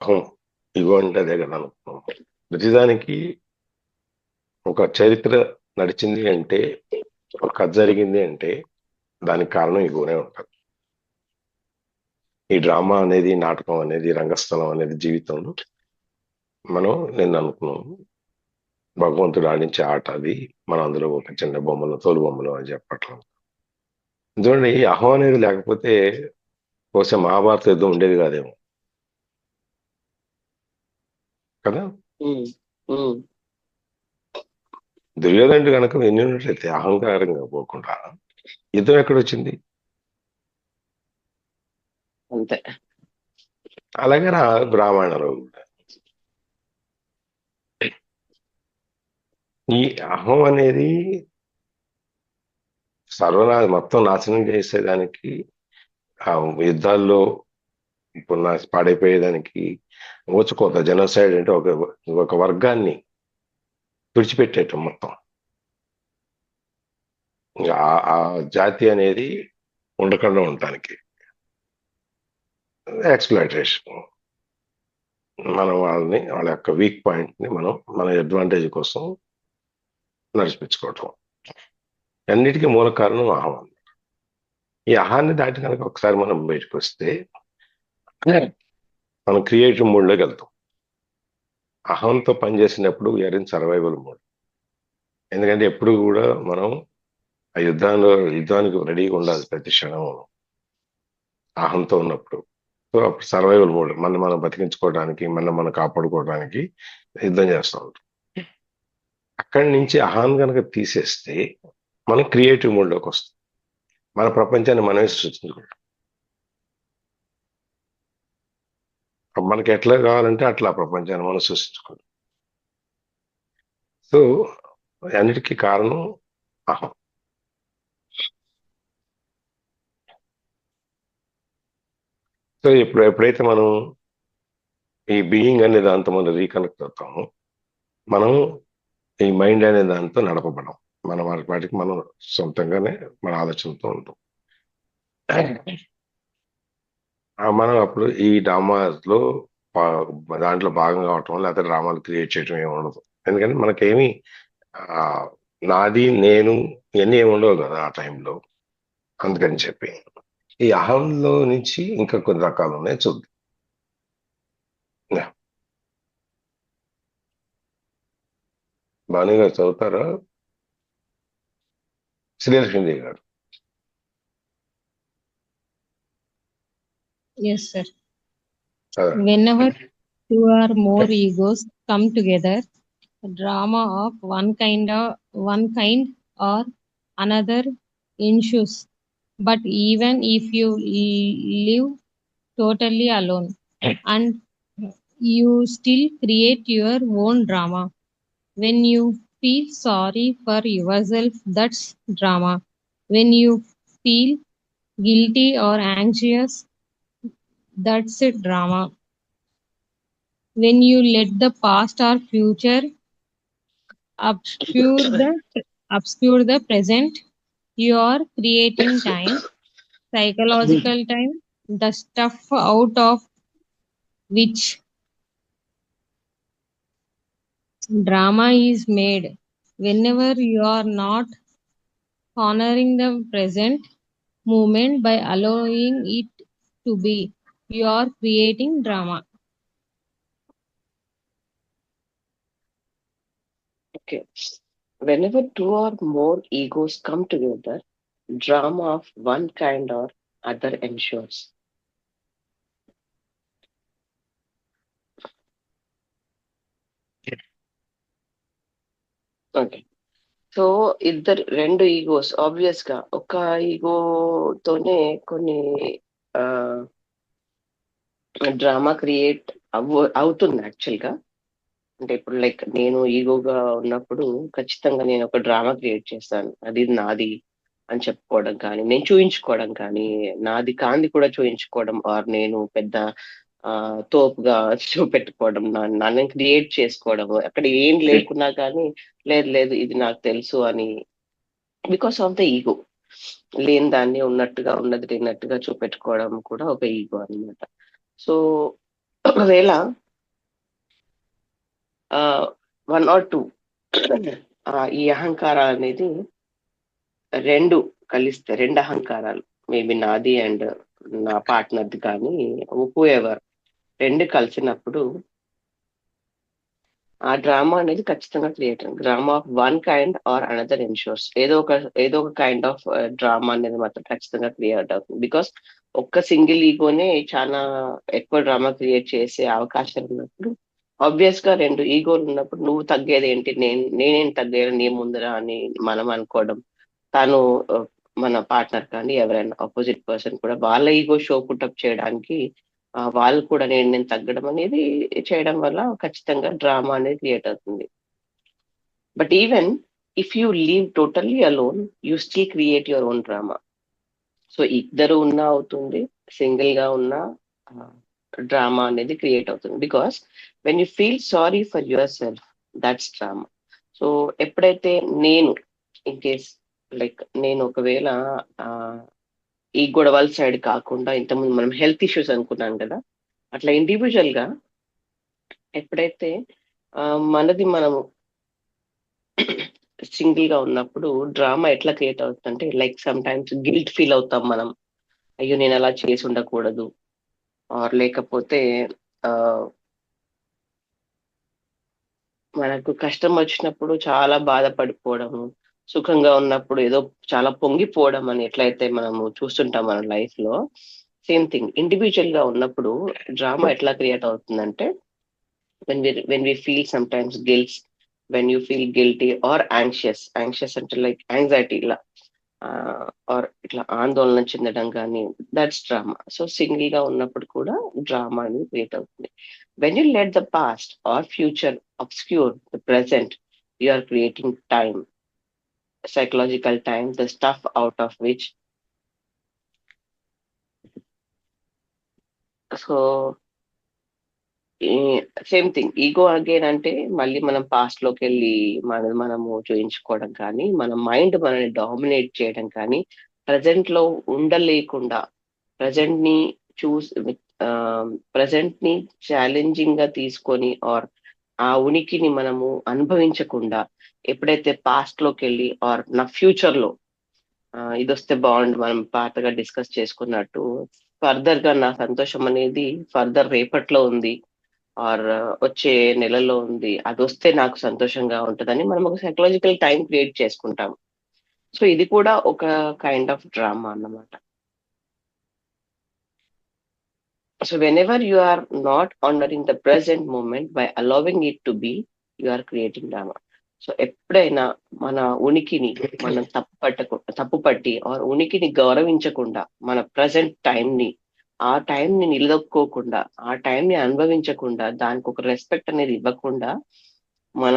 అహం ఇగో అంటే అదే కదా అనుకున్నాం. ప్రతిదానికి ఒక చరిత్ర నడిచింది అంటే, ఒక కథ జరిగింది అంటే దానికి కారణం ఇగోనే ఉంటుంది. ఈ డ్రామా అనేది, నాటకం అనేది, రంగస్థలం అనేది జీవితంలో మనం నిన్న అనుకున్నాం భగవంతుడు ఆడించే ఆట అది. మనం అందులో ఒక చిన్న బొమ్మలు, తోలు బొమ్మలు అని చెప్పట్లం. చూడండి, ఈ అహం అనేది లేకపోతే బహుశా మహాభారత యుద్ధం ఉండేది కాదేమో కదా. ఉమ్, ఉమ్, దుర్యోధనుడు కనుక ఎన్నినట్లయితే అహంకారంగా పోకుండా యుద్ధం ఎక్కడొచ్చింది? అంతే. అలాగే రామాయణంలో కూడా ఈ అహం అనేది మొత్తం నాశనం చేసేదానికి, ఆ యుద్ధాల్లో పాడైపోయేదానికి ఊచకోత, జనోసైడ్ అంటే ఒక ఒక వర్గాన్ని విడిచిపెట్టేయటం మొత్తం. ఇంకా ఆ జాతి అనేది ఉండకుండా ఉండటానికి ఎక్స్‌ప్లాయిటేషన్. మనం వాళ్ళ యొక్క వీక్ పాయింట్ ని మనం మన అడ్వాంటేజ్ కోసం నడిపించుకోవటం. అన్నిటికీ మూల కారణం అహం. ఈ అహాన్ని దాటి కనుక ఒకసారి మనం బయటకు వస్తే మనం క్రియేటివ్ మోడ్ లోకి వెళ్తాం. అహంతో పనిచేసినప్పుడు వీఆర్ ఇన్ సర్వైవల్ మోడ్. ఎందుకంటే ఎప్పుడు కూడా మనం ఆ యుద్ధానికి రెడీగా ఉండాలి ప్రతి క్షణం అహంతో ఉన్నప్పుడు. సో అప్పుడు సర్వైవల్ మోడ్, మనం బతికించుకోవడానికి, మనం కాపాడుకోవడానికి యుద్ధం చేస్తూ ఉంటాం. అక్కడి నుంచి అహాన్ని కనుక తీసేస్తే మనం క్రియేటివ్ మోడ్ లోకి వస్తాం. మన ప్రపంచాన్ని మనమే సృష్టించుకుంటాం. మనకి ఎట్లా కావాలంటే అట్లా ప్రపంచాన్ని మనం సృష్టించుకుంటాం. సో అన్నిటికీ కారణం అహం. సో ఎప్పుడైతే మనం ఈ బీయింగ్ అనే దాంతో మనం రీకనెక్ట్ అవుతామో, మనం ఈ మైండ్ అనే దాంతో నడపబడం. మన వాటికి మనం సొంతంగానే మన ఆలోచనతో ఉంటాం. మనం అప్పుడు ఈ డ్రామాలో దాంట్లో భాగం కావటం, లేకపోతే డ్రామాలు క్రియేట్ చేయడం ఏమి ఉండదు. ఎందుకంటే మనకేమి ఆ, నాది నేను ఇవన్నీ ఏమి ఉండవు కదా ఆ టైంలో. అందుకని చెప్పి ఈ అహంలో నుంచి ఇంకా కొన్ని రకాలు ఉన్నాయి, చూద్దాం. యా. భాను గారు చదువుతారా? శ్రీలక్ష్మి గారు. Yes, sir. చదవండి. Whenever two or more egos come together, drama of one kind or another ensues. But even if you live totally alone, and you still create your own drama. When you feel sorry for yourself, that's drama. When you feel guilty or anxious, that's a drama. When you let the past or future obscure the present, you are creating time, psychological time, the stuff out of which drama is made. Whenever you are not honoring the present moment by allowing it to be, you are creating drama. okay. Whenever two or more egos come together, drama of one kind or other ensures. Okay. So రెండు egos obvious గా ఒక ఈగోతోనే కొన్ని drama create అవుతుంది actual గా. అంటే ఇప్పుడు like నేను ఈగోగా ఉన్నప్పుడు ఖచ్చితంగా నేను ఒక డ్రామా క్రియేట్ చేస్తాను. అది నాది అని చెప్పుకోవడం కానీ, నేను చూయించుకోవడం కానీ, నాది కాంది కూడా చూయించుకోవడం, ఆర్ నేను పెద్ద తోపుగా చూపెట్టుకోవడం, నన్ను క్రియేట్ చేసుకోవడం, అక్కడ ఏం లేకున్నా కానీ లేదు లేదు ఇది నాకు తెలుసు అని, బికాస్ ఆఫ్ ద ఈగో. లేని దాన్ని ఉన్నట్టుగా ఉన్నది లేనట్టుగా చూపెట్టుకోవడం కూడా ఒక ఈగో అన్నమాట. సో ఒకవేళ 1 or 2 ఈ అహంకారాలు అనేది రెండు కలిస్తే, రెండు అహంకారాలు మేబీ నాది అండ్ నా పార్ట్నర్ది కానీ హూ ఎవర్ రెండు కలిసినప్పుడు ఆ డ్రామా అనేది ఖచ్చితంగా create drama of one kind or another insures ఏదో ఒక కైండ్ ఆఫ్ డ్రామా అనేది మాత్రం ఖచ్చితంగా క్రియేట్ అవుతుంది. బికాస్ ఒక్క సింగిల్ ఈగోనే చాలా ఎక్కువ డ్రామా క్రియేట్ చేసే అవకాశం ఉన్నప్పుడు ఆబ్వియస్ గా రెండు ఈగోలు ఉన్నప్పుడు నువ్వు తగ్గేది ఏంటి, నేనేం తగ్గేది నీ ముందర అని మనం అనుకోవడం. తాను మన పార్ట్నర్ కానీ ఎవరైనా ఆపోజిట్ పర్సన్ కూడా వాళ్ళ ఈగో షో పుటప్ చేయడానికి వాళ్ళు కూడా నేను తగ్గడం అనేది చేయడం వల్ల ఖచ్చితంగా డ్రామా అనేది క్రియేట్ అవుతుంది. But even if you leave totally alone you still create your own drama. So ఇద్దరు ఉన్నా అవుతుంది, సింగిల్ గా ఉన్నా డ్రామా అనేది క్రియేట్ అవుతుంది. Because when you feel sorry for your self that's drama. So ఎప్పుడైతే నేను ఇన్ కేస్ లైక్ నేను ఒకవేళ ఈ గొడవల సైడ్ కాకుండా ఇంతకుముందు మనం హెల్త్ ఇష్యూస్ అనుకున్నాం కదా, అట్లా ఇండివిజువల్ గా ఎప్పుడైతే మనది మనము సింగిల్ గా ఉన్నప్పుడు డ్రామా ఎట్లా క్రియేట్ అవుతుందంటే like some times guilt feel అవుతాం మనం, అయ్యో నేను అలా చేసి ఉండకూడదు, ఆర్ లేకపోతే మనకు కష్టం వచ్చినప్పుడు చాలా బాధపడిపోవడము, సుఖంగా ఉన్నప్పుడు ఏదో చాలా పొంగిపోవడం అని ఎట్లయితే మనము చూస్తుంటాం మన లైఫ్ లో, సేమ్ థింగ్ ఇండివిజువల్ గా ఉన్నప్పుడు డ్రామా ఎట్లా క్రియేట్ అవుతుందంటే when we feel sometimes guilt, when you feel guilty or anxious అంటే లైక్ యాంగ్జైటీ ఇలా ఆర్ ఇట్లా ఆందోళన చెందడం కానీ దట్స్ డ్రామా. సో సింగిల్ గా ఉన్నప్పుడు కూడా డ్రామా అనేది క్రియేట్ అవుతుంది. When you let the past or future obscure the present, you are creating time, psychological time, the stuff out of which so same thing ego again అంటే మళ్ళీ మనం past లోకి వెళ్ళి మనము చూయించుకోవడం కానీ, మన మైండ్ మనల్ని డామినేట్ చేయడం కానీ, ప్రజెంట్ లో ఉండలేకుండా ప్రజెంట్ ని ప్రజెంట్ ని ఛాలెంజింగ్ గా తీసుకొని ఆర్ ఆ ఉనికిని మనము అనుభవించకుండా ఎప్పుడైతే పాస్ట్ లోకి వెళ్ళి ఆర్ నా ఫ్యూచర్ లో ఇది వస్తే బాగుండు, మనం పాతగా డిస్కస్ చేసుకున్నట్టు ఫర్దర్ గా నా సంతోషం అనేది ఫర్దర్ రేపట్లో ఉంది ఆర్ వచ్చే నెలలో ఉంది, అది వస్తే నాకు సంతోషంగా ఉంటుందని మనం ఒక సైకలాజికల్ టైం క్రియేట్ చేసుకుంటాం. సో ఇది కూడా ఒక కైండ్ ఆఫ్ డ్రామా అన్నమాట. So whenever you are not honoring the present moment by allowing it to be, you are creating drama. So ఎప్పుడైనా మన ఉనికిని మనం తప్పుపట్టి ఆర్ ఉనికిని గౌరవించకుండా మన ప్రజెంట్ టైంని ఆ టైంని నిలదొక్కోకుండా ఆ టైంని అనుభవించకుండా దానికి ఒక రెస్పెక్ట్ అనేది ఇవ్వకుండా మన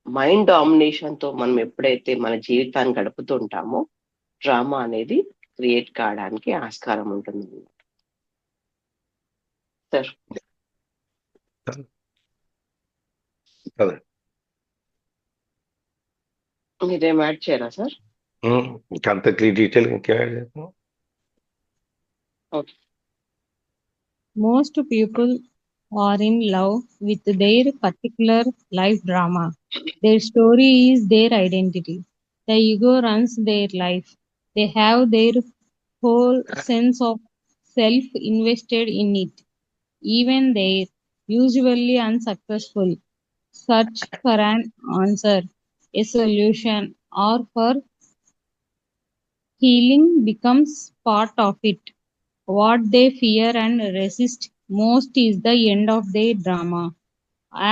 మైండ్ డామినేషన్ తో మనం ఎప్పుడైతే మన జీవితాన్ని గడుపుతూ ఉంటామో డ్రామా అనేది క్రియేట్ కావడానికి ఆస్కారం ఉంటుంది. సార్ మీరేం యాడ్ చేయరా సార్? అంత డీటెయిల్ ఇంకా యాడ్ చేస్తాం. Okay. Most people are in love with their particular life drama. Their story is their identity. The ego runs their life. They have their whole sense of self invested in it. Even they usually unsuccessful search for an answer, a solution, or for healing becomes part of it. What they fear and resist most is the end of their drama.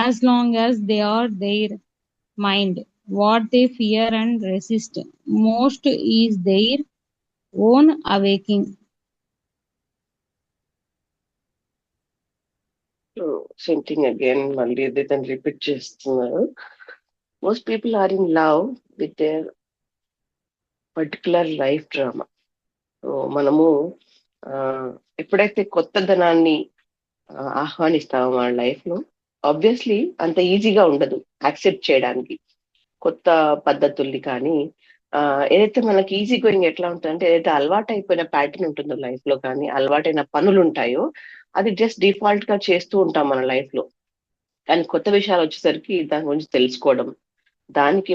As long as they are their mind, what they fear and resist most is their own awakening. Same thing again మళ్ళీ దాన్ని repeat చేస్తున్నారు. Most people are in love with their particular life drama. So మనము ఎప్పుడైతే కొత్తదనాన్ని ఆహ్వానిస్తామో మన life లో obviously అంత ఈజీగా ఉండదు యాక్సెప్ట్ చేయడానికి కొత్త పద్ధతుల్ని. కానీ ఏదైతే మనకి ఈజీ గోయింగ్ ఎట్లా ఉంటుందంటే ఏదైతే అలవాటు అయిపోయిన ప్యాటర్న్ ఉంటుందో లైఫ్ లో కానీ అలవాటైన పనులు ఉంటాయో అది జస్ట్ డిఫాల్ట్ గా చేస్తూ ఉంటాం మన లైఫ్ లో. కానీ కొత్త విషయాలు వచ్చేసరికి దాని గురించి తెలుసుకోవడం, దానికి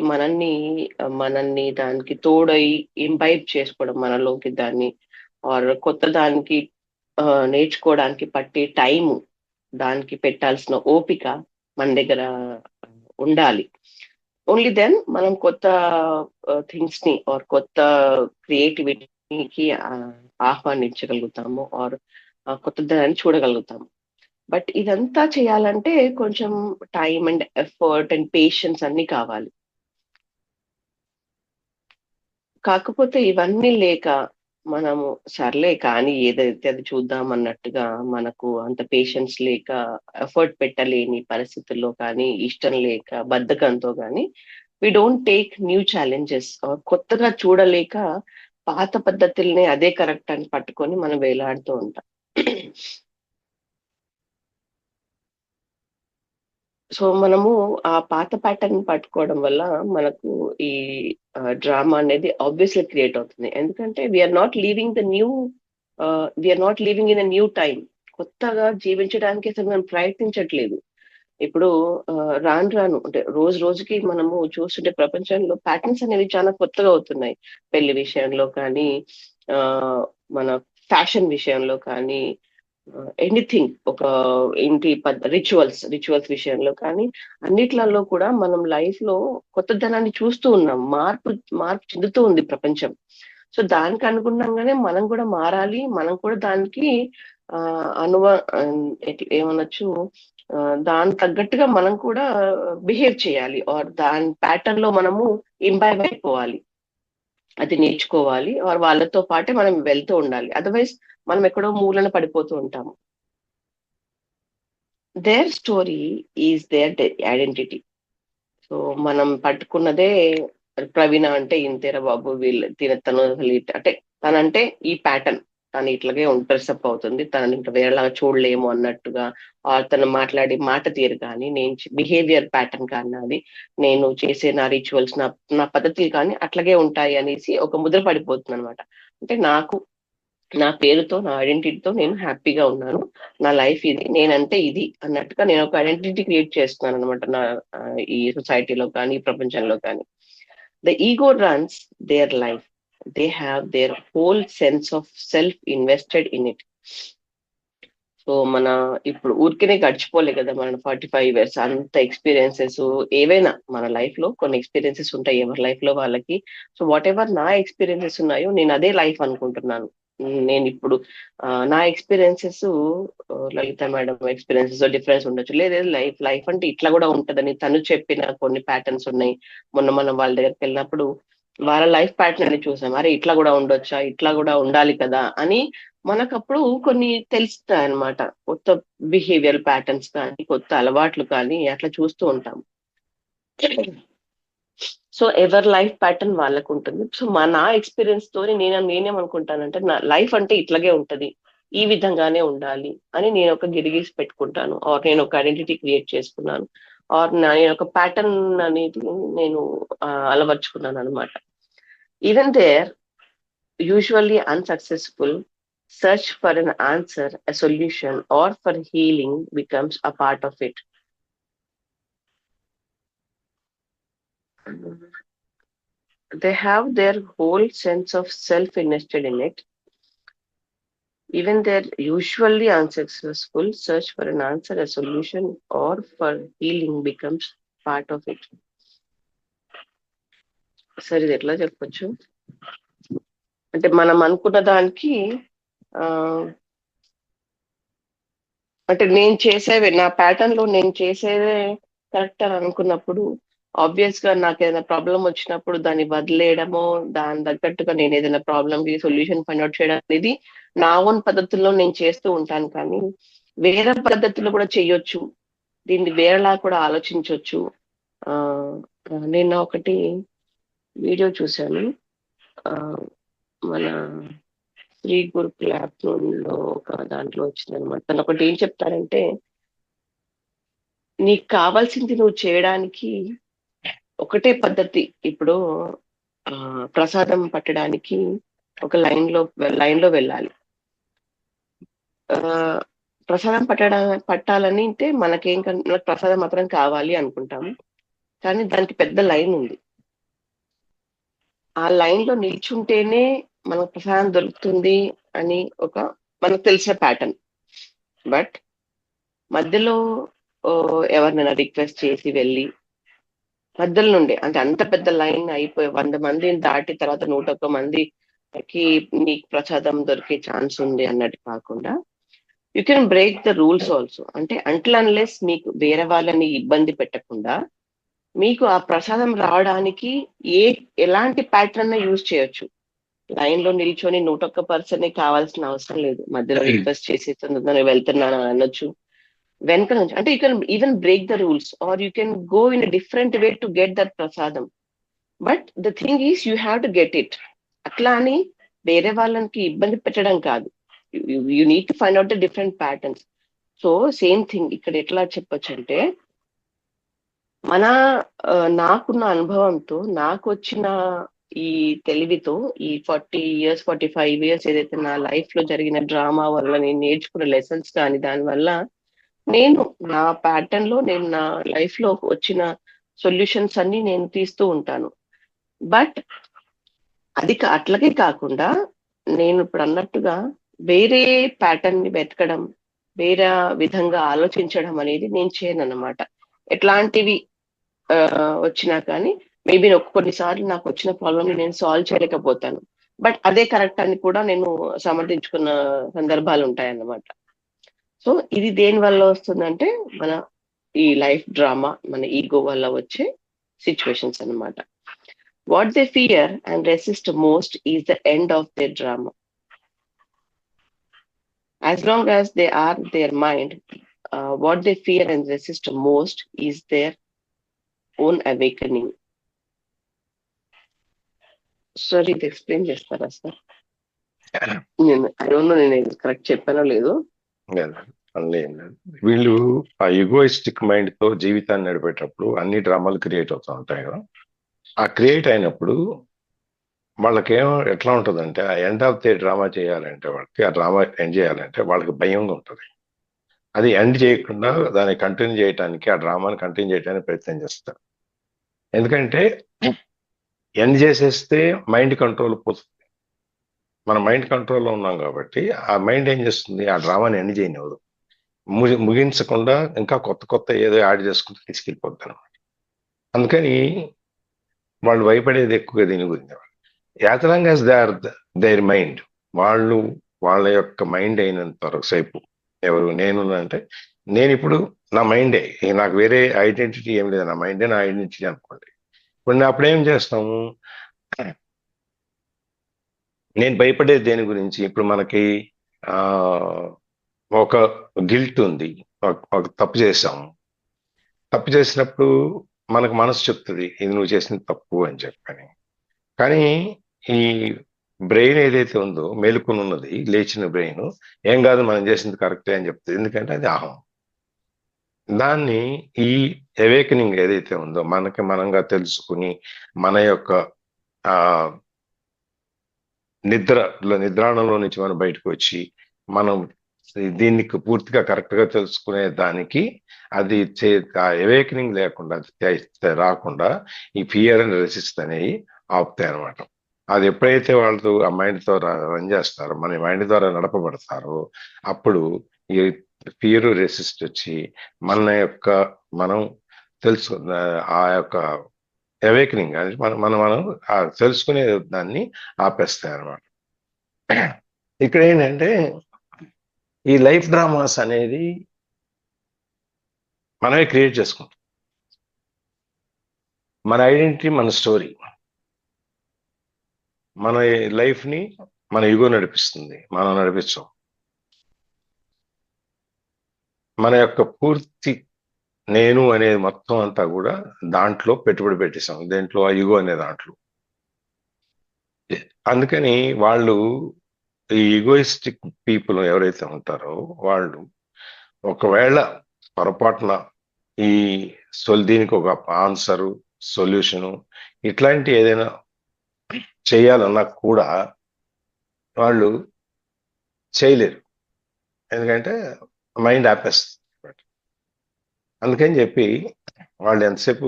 మనల్ని దానికి తోడై ఇంబైబ్ చేసుకోవడం మనలోకి దాన్ని, ఆర్ కొత్త దానికి నేర్చుకోవడానికి పట్టే టైము, దానికి పెట్టాల్సిన ఓపిక మన దగ్గర ఉండాలి. ఓన్లీ దెన్ మనం కొత్త థింగ్స్ ని ఆర్ కొత్త క్రియేటివిటీకి ఆహ్వానించగలుగుతాము, ఆర్ కొత్త దాన్ని చూడగలుగుతాము. బట్ ఇదంతా చేయాలంటే కొంచెం time and effort and patience అన్ని కావాలి. కాకపోతే ఇవన్నీ లేక మనము సర్లే కానీ ఏదైతే అది చూద్దాం అన్నట్టుగా మనకు అంత పేషెన్స్ లేక, ఎఫర్ట్ పెట్టలేని పరిస్థితుల్లో కానీ, ఇష్టం లేక, బద్ధకంతో కానీ we don't take new challenges, కొత్తగా చూడలేక పాత పద్ధతుల్ని అదే కరెక్ట్ అని పట్టుకొని మనం వేలాడుతూ ఉంటాం. సో మనము ఆ పాత ప్యాటర్న్ పట్టుకోవడం వల్ల మనకు ఈ డ్రామా అనేది ఆబ్వియస్లీ క్రియేట్ అవుతుంది. ఎందుకంటే we're not living the new, we're not living in a new time. కొత్తగా జీవించడానికి అసలు మనం ప్రయత్నించట్లేదు. ఇప్పుడు రాను రాను అంటే రోజు రోజుకి మనము చూస్తుంటే ప్రపంచంలో ప్యాటర్న్స్ అనేవి చాలా కొత్తగా అవుతున్నాయి. పెళ్లి విషయంలో కానీ, ఆ మన ఫ్యాషన్ విషయంలో కానీ, ఎనీథింగ్, ఒక ఇంటి రిచువల్స్ విషయంలో కానీ, అన్నిట్లలో కూడా మనం లైఫ్ లో కొత్తదనాన్ని చూస్తూ ఉన్నాం. మార్పు చెందుతూ ఉంది ప్రపంచం. సో దానికి అనుగుణంగానే మనం కూడా మారాలి. మనం కూడా దానికి ఆ అనువ ఏమనొచ్చు, దానికి తగ్గట్టుగా మనం కూడా బిహేవ్ చేయాలి, ఆర్ దాని ప్యాటర్న్ లో మనము ఇంబైబ్ అయిపోవాలి, అది నేర్చుకోవాలి, ఆర్ వాళ్ళతో పాటే మనం వెళ్తూ ఉండాలి. అదర్వైజ్ మనం ఎక్కడో మూలన పడిపోతూ ఉంటాము. Their story is their identity. So మనం పట్టుకున్నదే, ప్రవీణ అంటే ఇంతేరా బాబు, వీళ్ళు తను అంటే తనంటే ఈ ప్యాటర్న్, తను ఇట్లాగే డ్రెస్అప్ అవుతుంది, తనని ఇంకా వేరేలాగా చూడలేము అన్నట్టుగా, తను మాట్లాడే మాట తీరు కానీ, నేను బిహేవియర్ ప్యాటర్న్ కానీ, అది నేను చేసే నా రిచువల్స్, నా పద్ధతులు కానీ అట్లాగే ఉంటాయి అనేసి ఒక ముద్ర పడిపోతుంది అనమాట. అంటే నా పేరుతో, నా ఐడెంటిటీతో నేను హ్యాపీగా ఉన్నాను, నా లైఫ్ ఇది, నేనంటే ఇది అన్నట్టుగా నేను ఒక ఐడెంటిటీ క్రియేట్ చేస్తున్నాను అనమాట నా ఈ సొసైటీలో కానీ, ఈ ప్రపంచంలో కానీ. The ego runs their life, they have their whole sense of self invested in it. So మన ఇప్పుడు ఊరికేనే గడిచిపోలే కదా మన 45 years, అంత ఎక్స్పీరియన్సెస్ ఏవైనా మన లైఫ్ లో కొన్ని ఎక్స్పీరియన్సెస్ ఉంటాయి ఎవరి లైఫ్ లో వాళ్ళకి. సో వాట్ ఎవర్ నా ఎక్స్పీరియన్సెస్ ఉన్నాయో నేను అదే లైఫ్ అనుకుంటున్నాను. నేను ఇప్పుడు నా ఎక్స్పీరియన్సెస్, లలిత మేడం ఎక్స్పీరియన్సెస్ డిఫరెన్స్ ఉండొచ్చు. లేదు లైఫ్ అంటే ఇట్లా కూడా ఉంటదని తను చెప్పిన కొన్ని ప్యాటర్న్స్ ఉన్నాయి. మొన్న మనం వాళ్ళ దగ్గరికి వెళ్ళినప్పుడు వాళ్ళ లైఫ్ ప్యాటర్న్ అని చూసాం, అరే ఇట్లా కూడా ఉండొచ్చా, ఇట్లా కూడా ఉండాలి కదా అని మనకప్పుడు కొన్ని తెలుస్తాయి అనమాట. కొత్త బిహేవియర్ ప్యాటర్న్స్ కానీ, కొత్త అలవాట్లు కానీ అట్లా చూస్తూ ఉంటాం. సో ఎవరి లైఫ్ ప్యాటర్న్ వాళ్ళకు ఉంటుంది. సో నా ఎక్స్పీరియన్స్ తోని నేనేమనుకుంటానంటే, నా లైఫ్ అంటే ఇట్లాగే ఉంటది, ఈ విధంగానే ఉండాలి అని నేను ఒక గిరిగీసి పెట్టుకుంటాను, ఆర్ నేను ఒక ఐడెంటిటీ క్రియేట్ చేసుకున్నాను, ఆర్ నేను ఒక ప్యాటర్న్ అనేది నేను అలవర్చుకున్నాను అనమాట. Even their usually unsuccessful search for an answer, a solution, or for healing becomes a part of it. They have their whole sense of self invested in it. Even their usually unsuccessful search for an answer, a solution, or for healing becomes part of it. సరే ఇది ఎట్లా చెప్పొచ్చు అంటే, మనం అనుకున్న దానికి అంటే నేను చేసేవే, నా ప్యాటర్న్ లో నేను చేసేదే కరెక్ట్ అని అనుకున్నప్పుడు, ఆబ్వియస్ గా నాకు ఏదైనా ప్రాబ్లం వచ్చినప్పుడు దాన్ని వదిలేయడమో, దాని తగ్గట్టుగా నేను ఏదైనా ప్రాబ్లమ్ కి సొల్యూషన్ ఫైండ్ అవుట్ చేయడం అనేది నా ఓన్ పద్ధతుల్లో నేను చేస్తూ ఉంటాను. కానీ వేరే పద్ధతుల్లో కూడా చేయొచ్చు, దీన్ని వేరేలా కూడా ఆలోచించవచ్చు. నేను ఒకటి వీడియో చూశాను, మన శ్రీ గురుకుల యాప్ లో ఒక దాంట్లో వచ్చింది అనమాట. తను ఒకటి ఏం చెప్తారంటే, నీకు కావాల్సింది నువ్వు చేయడానికి ఒకటే పద్ధతి. ఇప్పుడు ప్రసాదం పట్టడానికి ఒక లైన్ లో వెళ్ళాలి. ప్రసాదం పట్టాలని అంటే మనకు ప్రసాదం మాత్రం కావాలి అనుకుంటాము. కానీ దానికి పెద్ద లైన్ ఉంది. ఆ లైన్ లో నిల్చుంటేనే మనకు ప్రసాదం దొరుకుతుంది అని మనకు తెలిసిన ప్యాటర్న్. బట్ మధ్యలో ఎవరినైనా రిక్వెస్ట్ చేసి వెళ్ళి మధ్యలో నుండి అంటే అంత పెద్ద లైన్ అయిపోయి 100 మందిని దాటి తర్వాత 101 మందికి నీకు ప్రసాదం దొరికే ఛాన్స్ ఉంది అన్నట్టు కాకుండా you can break the rules also. అంటే అంటిల్ అన్లెస్ మీకు వేరే వాళ్ళని ఇబ్బంది పెట్టకుండా మీకు ఆ ప్రసాదం రావడానికి ఎలాంటి ప్యాటర్న్ యూజ్ చేయొచ్చు. లైన్ లో నిల్చొని 101 పర్సన్ కావాల్సిన అవసరం లేదు. మధ్యలో రిక్వెస్ట్ చేసి తొందరగా వెళ్తున్నాను అని అనొచ్చు. వెనక నుంచి అంటే you can even break the rules or you can go in different way to get that prasadam. But the thing is you have to get it. అట్లా అని వేరే వాళ్ళకి ఇబ్బంది పెట్టడం కాదు. You need to find out the different patterns. So same thing ఇక్కడ ఎట్లా చెప్పొచ్చు అంటే నాకున్న అనుభవంతో నాకు వచ్చిన ఈ తెలివితో ఈ 40 years 45 years ఏదైతే నా లైఫ్ లో జరిగిన డ్రామా వల్ల నేను నేర్చుకున్న లెసన్స్ కానీ దానివల్ల నేను నా ప్యాటర్న్ లో నేను నా లైఫ్ లో వచ్చిన సొల్యూషన్స్ అన్ని నేను తీస్తూ ఉంటాను. బట్ అట్లాగే కాకుండా నేను ఇప్పుడు అన్నట్టుగా వేరే ప్యాటర్న్ ని వెతకడం వేరే విధంగా ఆలోచించడం అనేది నేను చేయను అన్నమాట. ఎట్లాంటివి వచ్చినా కానీ మేబీ కొన్నిసార్లు నాకు వచ్చిన ప్రాబ్లమ్ నేను సాల్వ్ చేయలేకపోతాను. బట్ అదే కరెక్ట్ అని కూడా నేను సమర్థించుకున్న సందర్భాలు ఉంటాయన్నమాట. సో ఇది దేని వల్ల వస్తుందంటే మన ఈ లైఫ్ డ్రామా మన ఈగో వల్ల వచ్చే సిచ్యువేషన్స్ అన్నమాట. What they fear and resist most is the end of their drama. As long as they are their mind, what they fear and resist most is their own awakening. Sir ఇది explain చేస్తారా sir? I don't know నేను correct చెప్పానో లేదు. వీళ్ళు ఆ egoistic mind తో జీవితాన్ని నడిపేటప్పుడు అన్ని డ్రామాలు క్రియేట్ అవుతూ ఉంటాయి కదా. ఆ క్రియేట్ అయినప్పుడు వాళ్ళకేమో ఎట్లా ఉంటుందంటే ఆ ఎండ్ ఆఫ్ ది డ్రామా చేయాలంటే వాళ్ళకి ఆ డ్రామా ఎండ్ చేయాలంటే వాళ్ళకి భయంగా ఉంటుంది. అది ఎండ్ చేయకుండా దాన్ని కంటిన్యూ చేయడానికి ఆ డ్రామాని కంటిన్యూ చేయడానికి ప్రయత్నం చేస్తారు. ఎందుకంటే ఎండ్ చేసేస్తే మైండ్ కంట్రోల్ పోతుంది. మన మైండ్ కంట్రోల్లో ఉన్నాం కాబట్టి ఆ మైండ్ ఏం చేస్తుంది, ఆ డ్రామాని ఎండ్ చేయనివ్వదు. ముగించకుండా ఇంకా కొత్త ఏదో యాడ్ చేసుకుంటూ తీసుకెళ్ళిపోద్ది అనమాట. అందుకని వాళ్ళు భయపడేది ఎక్కువగా దీని గురించి. As long as they are their mind, వాళ్ళ యొక్క మైండ్ అయినంత సేపు ఎవరు నేను అంటే నేను ఇప్పుడు నా మైండే, నాకు వేరే ఐడెంటిటీ ఏం లేదు, నా మైండే నా ఐడెంటిటీ అనుకోండి. ఇప్పుడు నేను అప్పుడేం చేస్తాము, నేను భయపడేది దేని గురించి, ఇప్పుడు మనకి ఒక గిల్ట్ ఉంది, ఒక తప్పు చేసాము. తప్పు చేసినప్పుడు మనకు మనసు చెప్తుంది ఇది నువ్వు చేసిన తప్పు అని చెప్పని. కానీ ఈ బ్రెయిన్ ఏదైతే ఉందో మేలుకొని ఉన్నది, లేచిన బ్రెయిన్ ఏం కాదు మనం చేసింది కరెక్టే అని చెప్తుంది. ఎందుకంటే అది అహం. దాన్ని ఈ అవేకనింగ్ ఏదైతే ఉందో మనకి మనంగా తెలుసుకుని మన యొక్క నిద్రాణంలో నుంచి మనం బయటకు వచ్చి మనం దీనికి పూర్తిగా కరెక్ట్ గా తెలుసుకునే దానికి అది అవేకనింగ్ లేకుండా రాకుండా ఈ ఫియర్ అండ్ రెసిస్ట్ అనేవి ఆపుతాయి అనమాట. అది ఎప్పుడైతే వాళ్ళు ఆ మైండ్ ద్వారా రన్ చేస్తారో, మన మైండ్ ద్వారా నడపబడతారో, అప్పుడు ఈ ఫియర్ రెసిస్ట్ వచ్చి మనం తెలుసుకున్న ఆ యొక్క అవేకనింగ్ అని మనం తెలుసుకునే దాన్ని ఆపేస్తాయి అనమాట. ఇక్కడ ఏంటంటే ఈ లైఫ్ డ్రామాస్ అనేది మనమే క్రియేట్ చేసుకుంటాం. మన ఐడెంటిటీ, మన స్టోరీ, మన లైఫ్ ని మన ఈగో నడిపిస్తుంది, మనం నడిపించాం. మన యొక్క పూర్తి నేను అనేది మొత్తం అంతా కూడా దాంట్లో పెట్టుబడి పెట్టేశాం, దేంట్లో ఆ ఈగో అనే దాంట్లో. అందుకని వాళ్ళు ఈ ఈగోయిస్టిక్ పీపుల్ ఎవరైతే ఉంటారో వాళ్ళు ఒకవేళ పొరపాటున ఈ దీనికి ఒక ఆన్సరు, సొల్యూషను ఇట్లాంటి ఏదైనా చేయాలన్నా కూడా వాళ్ళు చేయలేరు. ఎందుకంటే మైండ్ ఆపేస్తుంది. అందుకని చెప్పి వాళ్ళు ఎంతసేపు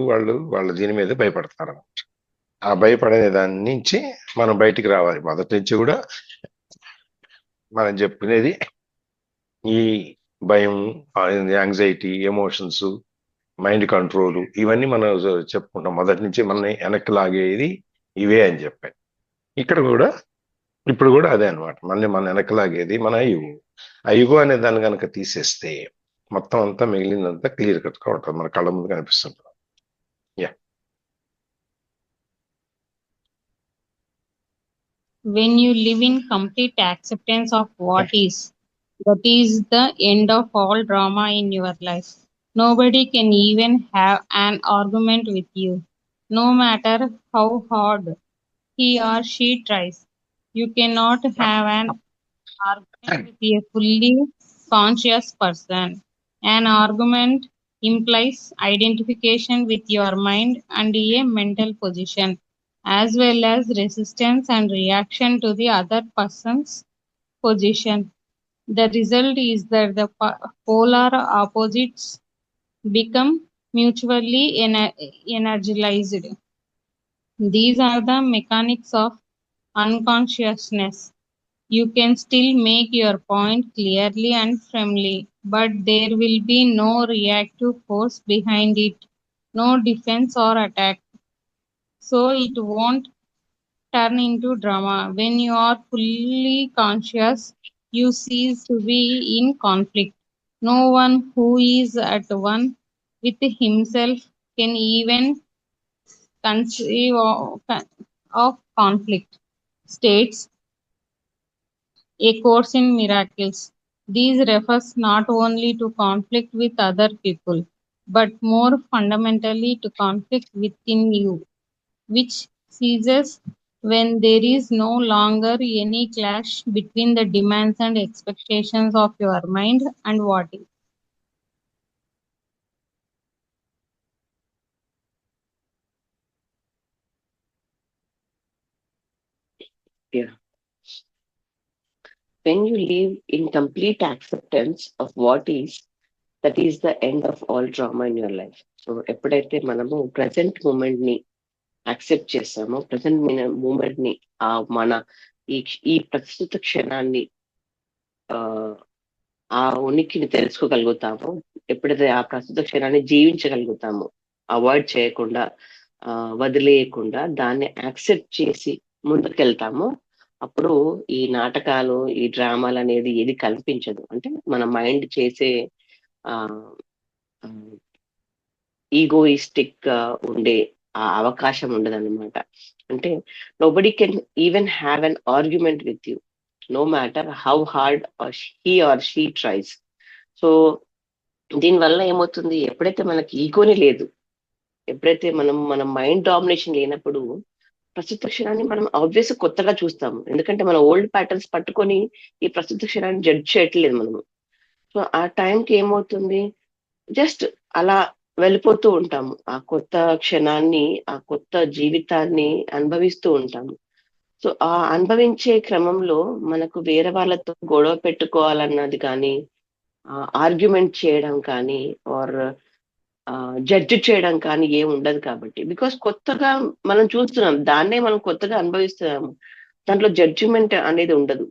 వాళ్ళ దీని మీద భయపడతారు. ఆ భయపడే దాని నుంచి మనం బయటికి రావాలి. మొదటి నుంచి కూడా మనం చెప్పుకునేది ఈ భయం, యాంగ్జైటీ, ఎమోషన్స్, మైండ్ కంట్రోల్, ఇవన్నీ మనం చెప్పుకుంటాం. మొదటి నుంచి మనని వెనక్కి లాగేది ఇవే అని చెప్పాను. ఇక్కడ కూడా ఇప్పుడు కూడా అదే అనమాట. మన వెనక్కి లాగేది మన ఈగో. ఆ ఈగో అనే దాన్ని కనుక తీసేస్తే మొత్తం అంతా మిగిలిందంతా క్లియర్ కట్గా ఉంటుంది, మన కళ్ళ ముందు కనిపిస్తుంటుంది. Yeah. When you live in complete acceptance of what is, that is the end of all drama in your life. Nobody can even have an argument with you, no matter how hard he or she tries. You cannot have an argument with a fully conscious person. An argument implies identification with your mind and a mental position, as well as resistance and reaction to the other person's position. The result is that the polar opposites become mutually energized. These are the mechanics of unconsciousness. You can still make your point clearly and firmly, but there will be no reactive force behind it, no defense or attack. So it won't turn into drama. When you are fully conscious, you cease to be in conflict. No one who is at one with himself can even conceive of conflict. States A Course in Miracles. These refers not only to conflict with other people, but more fundamentally to conflict within you, which ceases when there is no longer any clash between the demands and expectations of your mind and what is. Yeah. When you live in complete acceptance of what is, that is the end of all drama in your life. So ఎప్పుడైతే మనము present moment ని accept చేస్తామో, present moment ని మన ఈ ఈ ప్రస్తుత క్షణాన్ని ఆ ఉనికిని తెలుసుకోగలుగుతామో, ఎప్పుడైతే ఆ ప్రస్తుత క్షణాన్ని జీవించగలుగుతామో, అవాయిడ్ చేయకుండా, వదిలేయకుండా దాన్ని యాక్సెప్ట్ చేసి ముందుకెళ్తామో, అప్పుడు ఈ నాటకాలు, ఈ డ్రామాలు అనేది ఏది కల్పించదు. అంటే మన మైండ్ చేసే ఈగోయిస్టిక్ గా ఉండే ఆ అవకాశం ఉండదన్నమాట. అంటే nobody can even have an argument with you, no matter how hard he or she tries. So దీనివల్ల ఏమవుతుంది, ఎప్పుడైతే మనకి ఈగోని లేదు, ఎప్పుడైతే మన మైండ్ డామినేషన్ లేనప్పుడు ప్రస్తుత క్షణాన్ని మనం ఆబ్వియస్ కొత్తగా చూస్తాము. ఎందుకంటే మన ఓల్డ్ ప్యాటర్న్స్ పట్టుకొని ఈ ప్రస్తుత క్షణాన్ని జడ్జ్ చేయట్లేదు మనము. సో ఆ టైంకి ఏమవుతుంది, జస్ట్ అలా వెళ్ళిపోతూ ఉంటాము. ఆ కొత్త క్షణాన్ని, ఆ కొత్త జీవితాన్ని అనుభవిస్తూ ఉంటాము. సో ఆ అనుభవించే క్రమంలో మనకు వేరే వాళ్ళతో గొడవ పెట్టుకోవాలన్నది కానీ, ఆర్గ్యుమెంట్ చేయడం కానీ, ఆర్ జడ్జ్ చేయడం కానీ ఏం ఉండదు. కాబట్టి బికాస్ కొత్తగా మనం చూస్తున్నాం, దాన్నే మనం కొత్తగా అనుభవిస్తున్నాము. దాంట్లో జడ్జిమెంట్ అనేది ఉండదు.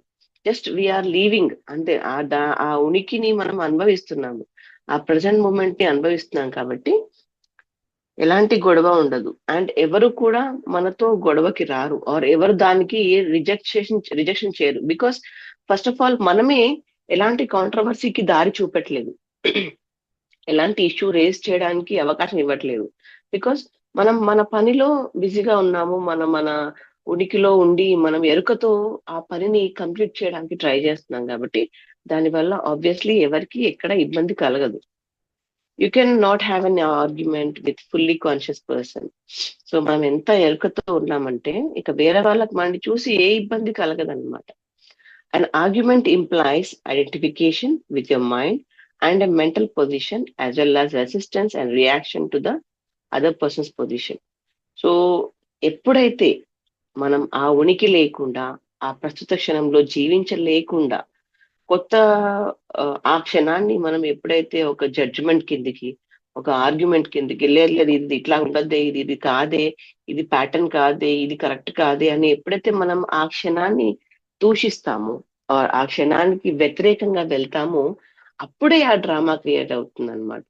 జస్ట్ వీఆర్ లీవింగ్ అంతే. ఆ ఉనికిని మనం అనుభవిస్తున్నాము, ఆ ప్రజెంట్ మూమెంట్ ని అనుభవిస్తున్నాం. కాబట్టి ఎలాంటి గొడవ ఉండదు. అండ్ ఎవరు కూడా మనతో గొడవకి రారు, ఆర్ ఎవరు దానికి రిజెక్షన్ చేయరు. బికాస్ ఫస్ట్ ఆఫ్ ఆల్ మనమే ఎలాంటి కాంట్రవర్సీకి దారి చూపట్లేదు, ఎలాంటి ఇష్యూ రేస్ చేయడానికి అవకాశం ఇవ్వట్లేదు. బికాస్ మనం మన పనిలో బిజీగా ఉన్నాము, మన ఉనికిలో ఉండి మనం ఎరుకతో ఆ పనిని కంప్లీట్ చేయడానికి ట్రై చేస్తున్నాం. కాబట్టి దానివల్ల ఆబ్వియస్లీ ఎవరికి ఎక్కడ ఇబ్బంది కలగదు. You can not have an argument with fully conscious person. So మనం ఎంత ఎరుకతో ఉన్నామంటే ఇక వేరే వాళ్ళకి మనని చూసి ఏ ఇబ్బంది కలగదన్నమాట. An argument implies identification with your mind and a mental position, as well as resistance and reaction to the other person's position. So ఎప్పుడైతే మనం ఆ ఉనికి లేకుండా, ఆ ప్రస్తుత క్షణంలో జీవించలేకుండా కొత్త ఆ క్షణాన్ని మనం ఎప్పుడైతే ఒక జడ్జిమెంట్ కిందికి, ఒక ఆర్గ్యుమెంట్ కిందికి, లేదు లేదు ఇది ఇట్లా ఉండద్దే, ఇది కాదే, ఇది ప్యాటర్న్ కాదే, ఇది కరెక్ట్ కాదే అని ఎప్పుడైతే మనం ఆ క్షణాన్ని దూషిస్తామో, ఆ క్షణానికి వ్యతిరేకంగా వెళ్తామో, అప్పుడే ఆ డ్రామా క్రియేట్ అవుతుంది అనమాట.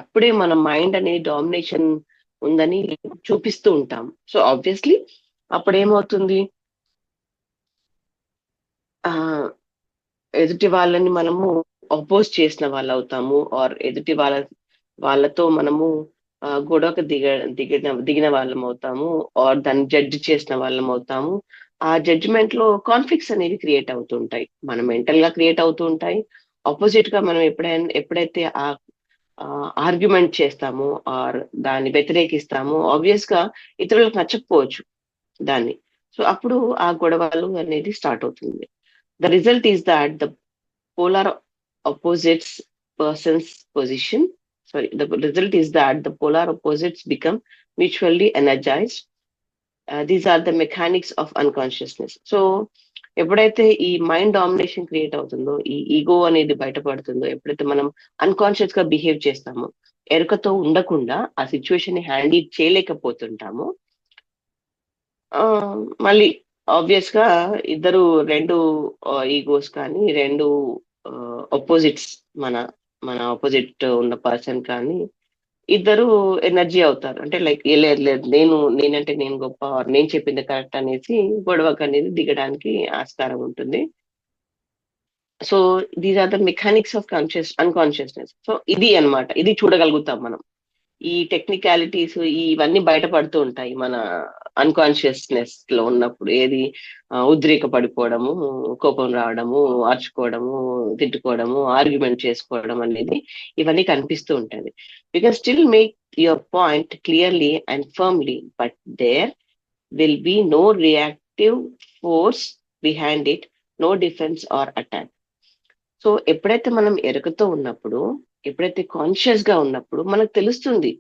అప్పుడే మన మైండ్ అనేది డామినేషన్ ఉందని చూపిస్తూ ఉంటాం. సో ఆబ్వియస్లీ అప్పుడు ఏమవుతుంది, ఆ ఎదుటి వాళ్ళని మనము అపోజ్ చేసిన వాళ్ళు అవుతాము, ఆర్ ఎదుటి వాళ్ళతో మనము గొడవకు దిగిన వాళ్ళం అవుతాము, ఆర్ దాన్ని జడ్జి చేసిన వాళ్ళం అవుతాము. ఆ జడ్జిమెంట్ లో కాన్ఫ్లిక్ట్స్ అనేవి క్రియేట్ అవుతూ ఉంటాయి, మనం మెంటల్ గా క్రియేట్ అవుతూ ఉంటాయి. ఆపోజిట్ గా మనం ఎప్పుడైతే ఆ ఆర్గ్యుమెంట్ చేస్తామో ఆర్ దాన్ని వ్యతిరేకిస్తామో, ఆబ్వియస్ గా ఇతరులకు నచ్చకపోవచ్చు దాన్ని. సో అప్పుడు ఆ గొడవలు అనేది స్టార్ట్ అవుతుంది. The result is that the polar opposites person's position. Sorry, the result is that the polar opposites become mutually energized. These are the mechanics of unconsciousness. So ఎప్పుడైతే ఈ మైండ్ డామినేషన్ క్రియేట్ అవుతుందో, ఈ ego అనేది బయటపడుతుందో, ఎప్పుడైతే మనం unconscious గా behave చేస్తామో, ఎరుకతో ఉండకుండా ఆ సిచ్యువేషన్ ని హ్యాండిల్ చేయలేకపోతుంటామో, ఆ మళ్ళీ ఆబ్వియస్ గా ఇద్దరు రెండు ఈగోస్ కానీ, రెండు అపోజిట్స్, మన మన ఆపోజిట్ ఉన్న పర్సన్ కానీ ఇద్దరు ఎనర్జీ అవుతారు. అంటే లైక్ లేదు లేదు నేనంటే నేను గొప్ప, or నేను చెప్పింది కరెక్ట్ అనేసి గొడవకు అనేది దిగడానికి ఆస్కారం ఉంటుంది. So these are the mechanics of unconsciousness. So ఇది అన్నమాట, ఇది చూడగలుగుతాం మనం. ఈ టెక్నికాలిటీస్ ఇవన్నీ బయటపడుతూ ఉంటాయి మన అన్కాన్షియస్నెస్ లో ఉన్నప్పుడు. ఏది ఉద్రేక పడిపోవడము, కోపం రావడము, అర్చుకోవడము, తిట్టుకోవడము, ఆర్గ్యుమెంట్ చేసుకోవడం అనేది ఇవన్నీ కనిపిస్తూ ఉంటుంది. You can still make your point clearly and firmly, but there will be no reactive force behind it, no defence or attack. So ఎప్పుడైతే మనం ఎరుకతో ఉన్నప్పుడు, ఎప్పుడైతే కాన్షియస్ గా ఉన్నప్పుడు మనకు తెలుస్తుంది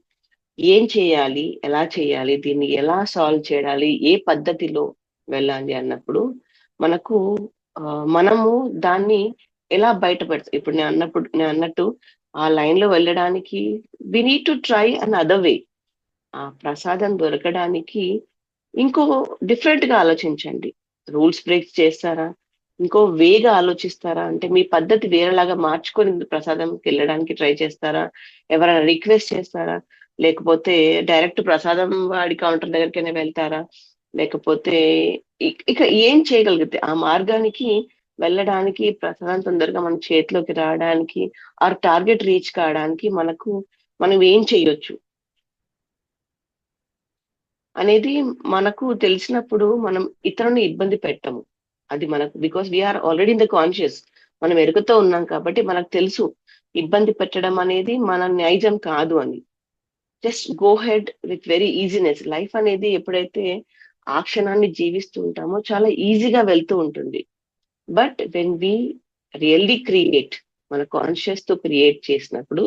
ఏం చేయాలి, ఎలా చేయాలి, దీన్ని ఎలా సాల్వ్ చేయాలి, ఏ పద్ధతిలో వెళ్ళాలి అన్నప్పుడు మనకు మనము దాన్ని ఎలా బయటపడతాం. ఇప్పుడు నేను అన్నట్టు ఆ లైన్ లో వెళ్ళడానికి we need to try another way. ఆ ప్రసాదం దొరకడానికి ఇంకో డిఫరెంట్ గా ఆలోచించండి. రూల్స్ బ్రేక్ చేస్తారా, ఇంకో వేగా ఆలోచిస్తారా, అంటే మీ పద్ధతి వేరేలాగా మార్చుకొని ప్రసాదంకి వెళ్ళడానికి ట్రై చేస్తారా, ఎవరైనా రిక్వెస్ట్ చేస్తారా, లేకపోతే డైరెక్ట్ ప్రసాదం వాడి కౌంటర్ దగ్గరికైనా వెళ్తారా, లేకపోతే ఇక ఏం చేయగలిగితే ఆ మార్గానికి వెళ్ళడానికి, ప్రసాదం తొందరగా మన చేతిలోకి రావడానికి, ఆ టార్గెట్ రీచ్ కావడానికి మనం ఏం చేయొచ్చు అనేది మనకు తెలిసినప్పుడు మనం ఇతరులను ఇబ్బంది పెట్టము. అది మనకు, because we're already in the conscious, మనం ఎరుకతో ఉన్నాం కాబట్టి మనకు తెలుసు ఇబ్బంది పెట్టడం అనేది మన నైజం కాదు అని. Just go head with very easiness. Life అనేది ఎప్పుడైతే ఆ క్షణాన్ని జీవిస్తూ ఉంటామో చాలా ఈజీగా వెళ్తూ ఉంటుంది. But when we really create, మన కాన్షియస్ తో క్రియేట్ చేసినప్పుడు,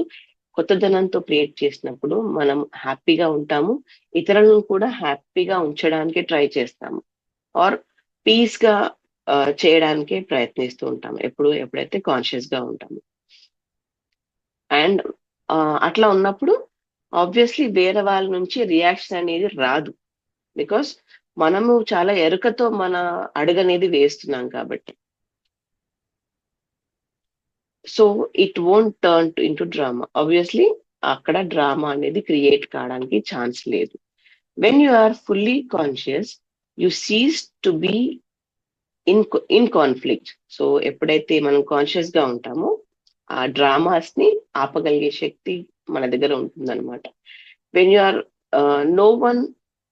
కొత్తదనంతో క్రియేట్ చేసినప్పుడు మనం హ్యాపీగా ఉంటాము, ఇతరులను కూడా హ్యాపీగా ఉంచడానికి ట్రై చేస్తాము, ఆర్ పీస్ గా చేయడానికే ప్రయత్నిస్తూ ఉంటాము ఎప్పుడైతే కాన్షియస్ గా ఉంటాము. అండ్ అట్లా ఉన్నప్పుడు ఆబ్వియస్లీ వేరే వాళ్ళ నుంచి రియాక్షన్ అనేది రాదు, బికాస్ మనము చాలా ఎరుకతో మన అడుగనేది వేస్తున్నాం కాబట్టి. So it won't turn into drama. Obviously అక్కడ డ్రామా అనేది క్రియేట్ కావడానికి ఛాన్స్ లేదు. When you are fully conscious, you cease to be in conflict. So ఎప్పుడైతే మనం కాన్షియస్ గా ఉంటామో ఆ డ్రామాస్ ని ఆపగలిగే శక్తి మన దగ్గర ఉంటుందన్నమాట. When you are no one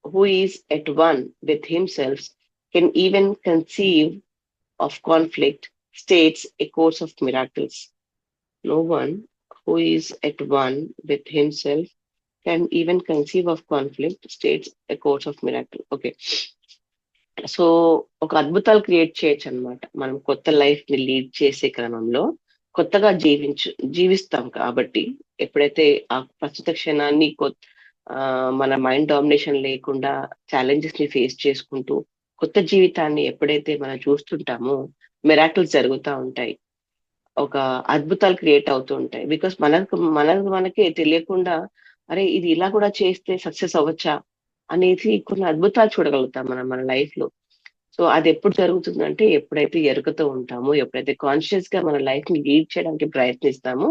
who is at one with himself can even conceive of conflict, states a course of miracles. No one who is at one with himself can even conceive of conflict, states a course of miracle. Okay. So ఒక అద్భుతాలు create చేయొచ్చు అనమాట. మనం కొత్త life ని lead చేసే క్రమంలో కొత్తగా జీవిస్తాం కాబట్టి, ఎప్పుడైతే ఆ ప్రస్తుత క్షణాన్ని మన మైండ్ డామినేషన్ లేకుండా ఛాలెంజెస్ ని ఫేస్ చేసుకుంటూ కొత్త జీవితాన్ని ఎప్పుడైతే మనం చూస్తుంటామో మిరాకిల్స్ జరుగుతూ ఉంటాయి. ఒక అద్భుతాలు క్రియేట్ అవుతూ ఉంటాయి. బికాస్ మనకే తెలియకుండా అరే ఇది ఇలా కూడా చేస్తే సక్సెస్ అవ్వచ్చా అనేది కొన్ని అద్భుతాలు చూడగలుగుతాం మనం మన లైఫ్ లో. సో అది ఎప్పుడు జరుగుతుందంటే ఎప్పుడైతే ఎరుకతో ఉంటామో, ఎప్పుడైతే కాన్షియస్ గా మన లైఫ్ ని లీడ్ చేయడానికి ప్రయత్నిస్తామో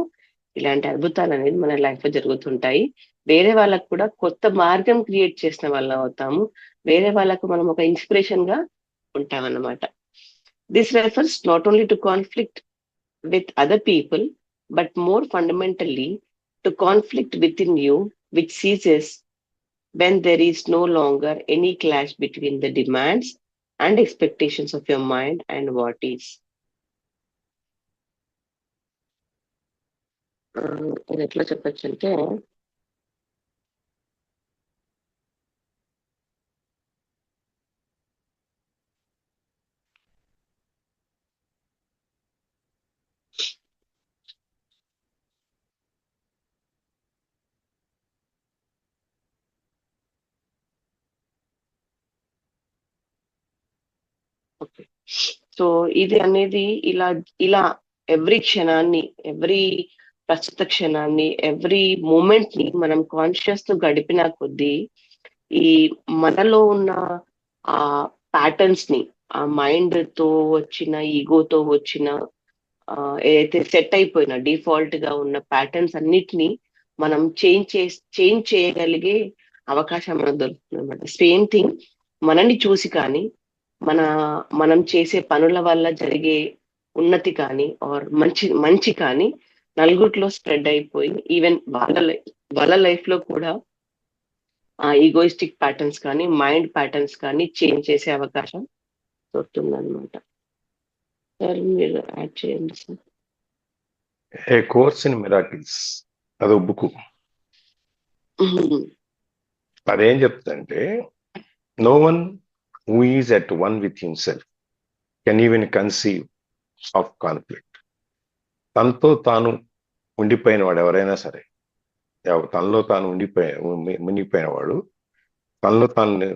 ఇలాంటి అద్భుతాలు అనేది మన లైఫ్ లో జరుగుతుంటాయి. వేరే వాళ్ళకు కూడా కొత్త మార్గం క్రియేట్ చేసిన వాళ్ళం అవుతాము. వేరే వాళ్ళకు మనం ఒక ఇన్స్పిరేషన్ గా ఉంటాం అన్నమాట. This refers not only to conflict with other people, but more fundamentally to conflict within you, which ceases when there is no longer any clash between the demands and expectations of your mind and what is. ఇది ఎట్లా చెప్పచ్చు అంటే okay. So ఇది అనేది ఇలా ఇలా every క్షణాన్ని, every ప్రస్తుత క్షణాన్ని, ఎవ్రీ మూమెంట్ ని మనం కాన్షియస్ తో గడిపిన కొద్దీ ఈ మనలో ఉన్న ఆ ప్యాటర్న్స్ ని, ఆ మైండ్ తో వచ్చిన ఈగోతో వచ్చిన ఏదైతే సెట్ అయిపోయిన డిఫాల్ట్ గా ఉన్న ప్యాటర్న్స్ అన్నిటినీ మనం చేంజ్ చేయగలిగే అవకాశం మనకు దొరుకుతుంది అనమాట. సేమ్ థింగ్ మనని చూసి కానీ, మన మనం చేసే పనుల వల్ల జరిగే ఉన్నతి కానీ ఆర్ మంచి కానీ నలుగురిలో స్ప్రెడ్ అయిపోయి ఈవెన్ వాళ్ళ లైఫ్ లో కూడా ఆ ఈగోయిస్టిక్ ప్యాటర్న్స్ కానీ మైండ్ ప్యాటర్న్స్ కానీ చేంజ్ చేసే అవకాశం దొరుకుతుంది అనమాట. సార్ మీరు యాడ్ చేయండి sir. A Course in Miracles అదో బుక్. అదేం చెప్తుందంటే no one who is at one with himself can even conceive of conflict. తనతో తాను ఉండిపోయిన వాడు ఎవరైనా సరే, తనలో తాను మునిగిపోయిన వాడు, తనలో తాను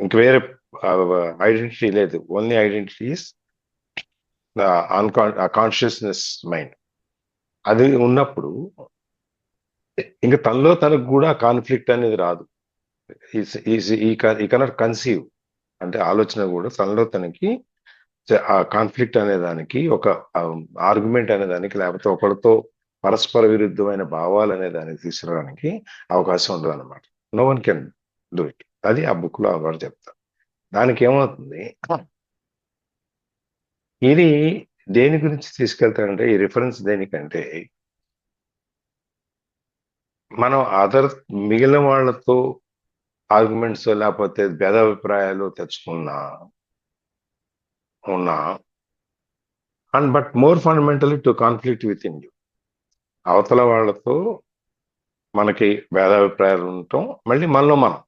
ఇంక వేరే ఐడెంటిటీ లేదు. Only identity is consciousness mind. అది ఉన్నప్పుడు ఇంకా తనలో తనకు కూడా కాన్ఫ్లిక్ట్ అనేది రాదు. ఈ కెనాట్ కన్సీవ్ అంటే ఆలోచన కూడా తనలో తనకి ఆ కాన్ఫ్లిక్ట్ అనే దానికి, ఒక ఆర్గ్యుమెంట్ అనే దానికి, లేకపోతే ఒకరితో పరస్పర విరుద్ధమైన భావాలు అనే దానికి తీసుకురావడానికి అవకాశం ఉండదు అనమాట. No one can do it. అది ఆ బుక్ లో వాడు చెప్తారు. దానికి ఏమవుతుంది, ఇది దేని గురించి తీసుకెళ్తాడంటే, ఈ రిఫరెన్స్ దేనికంటే మనం మిగిలిన వాళ్ళతో ఆర్గ్యుమెంట్స్ లేకపోతే భేదాభిప్రాయాలు తెచ్చుకున్నా and but more fundamentally to conflict with in you. అవతల వాళ్ళతో మనకి భేదాభిప్రాయాలు ఉండటం, మళ్ళీ మనలో మనం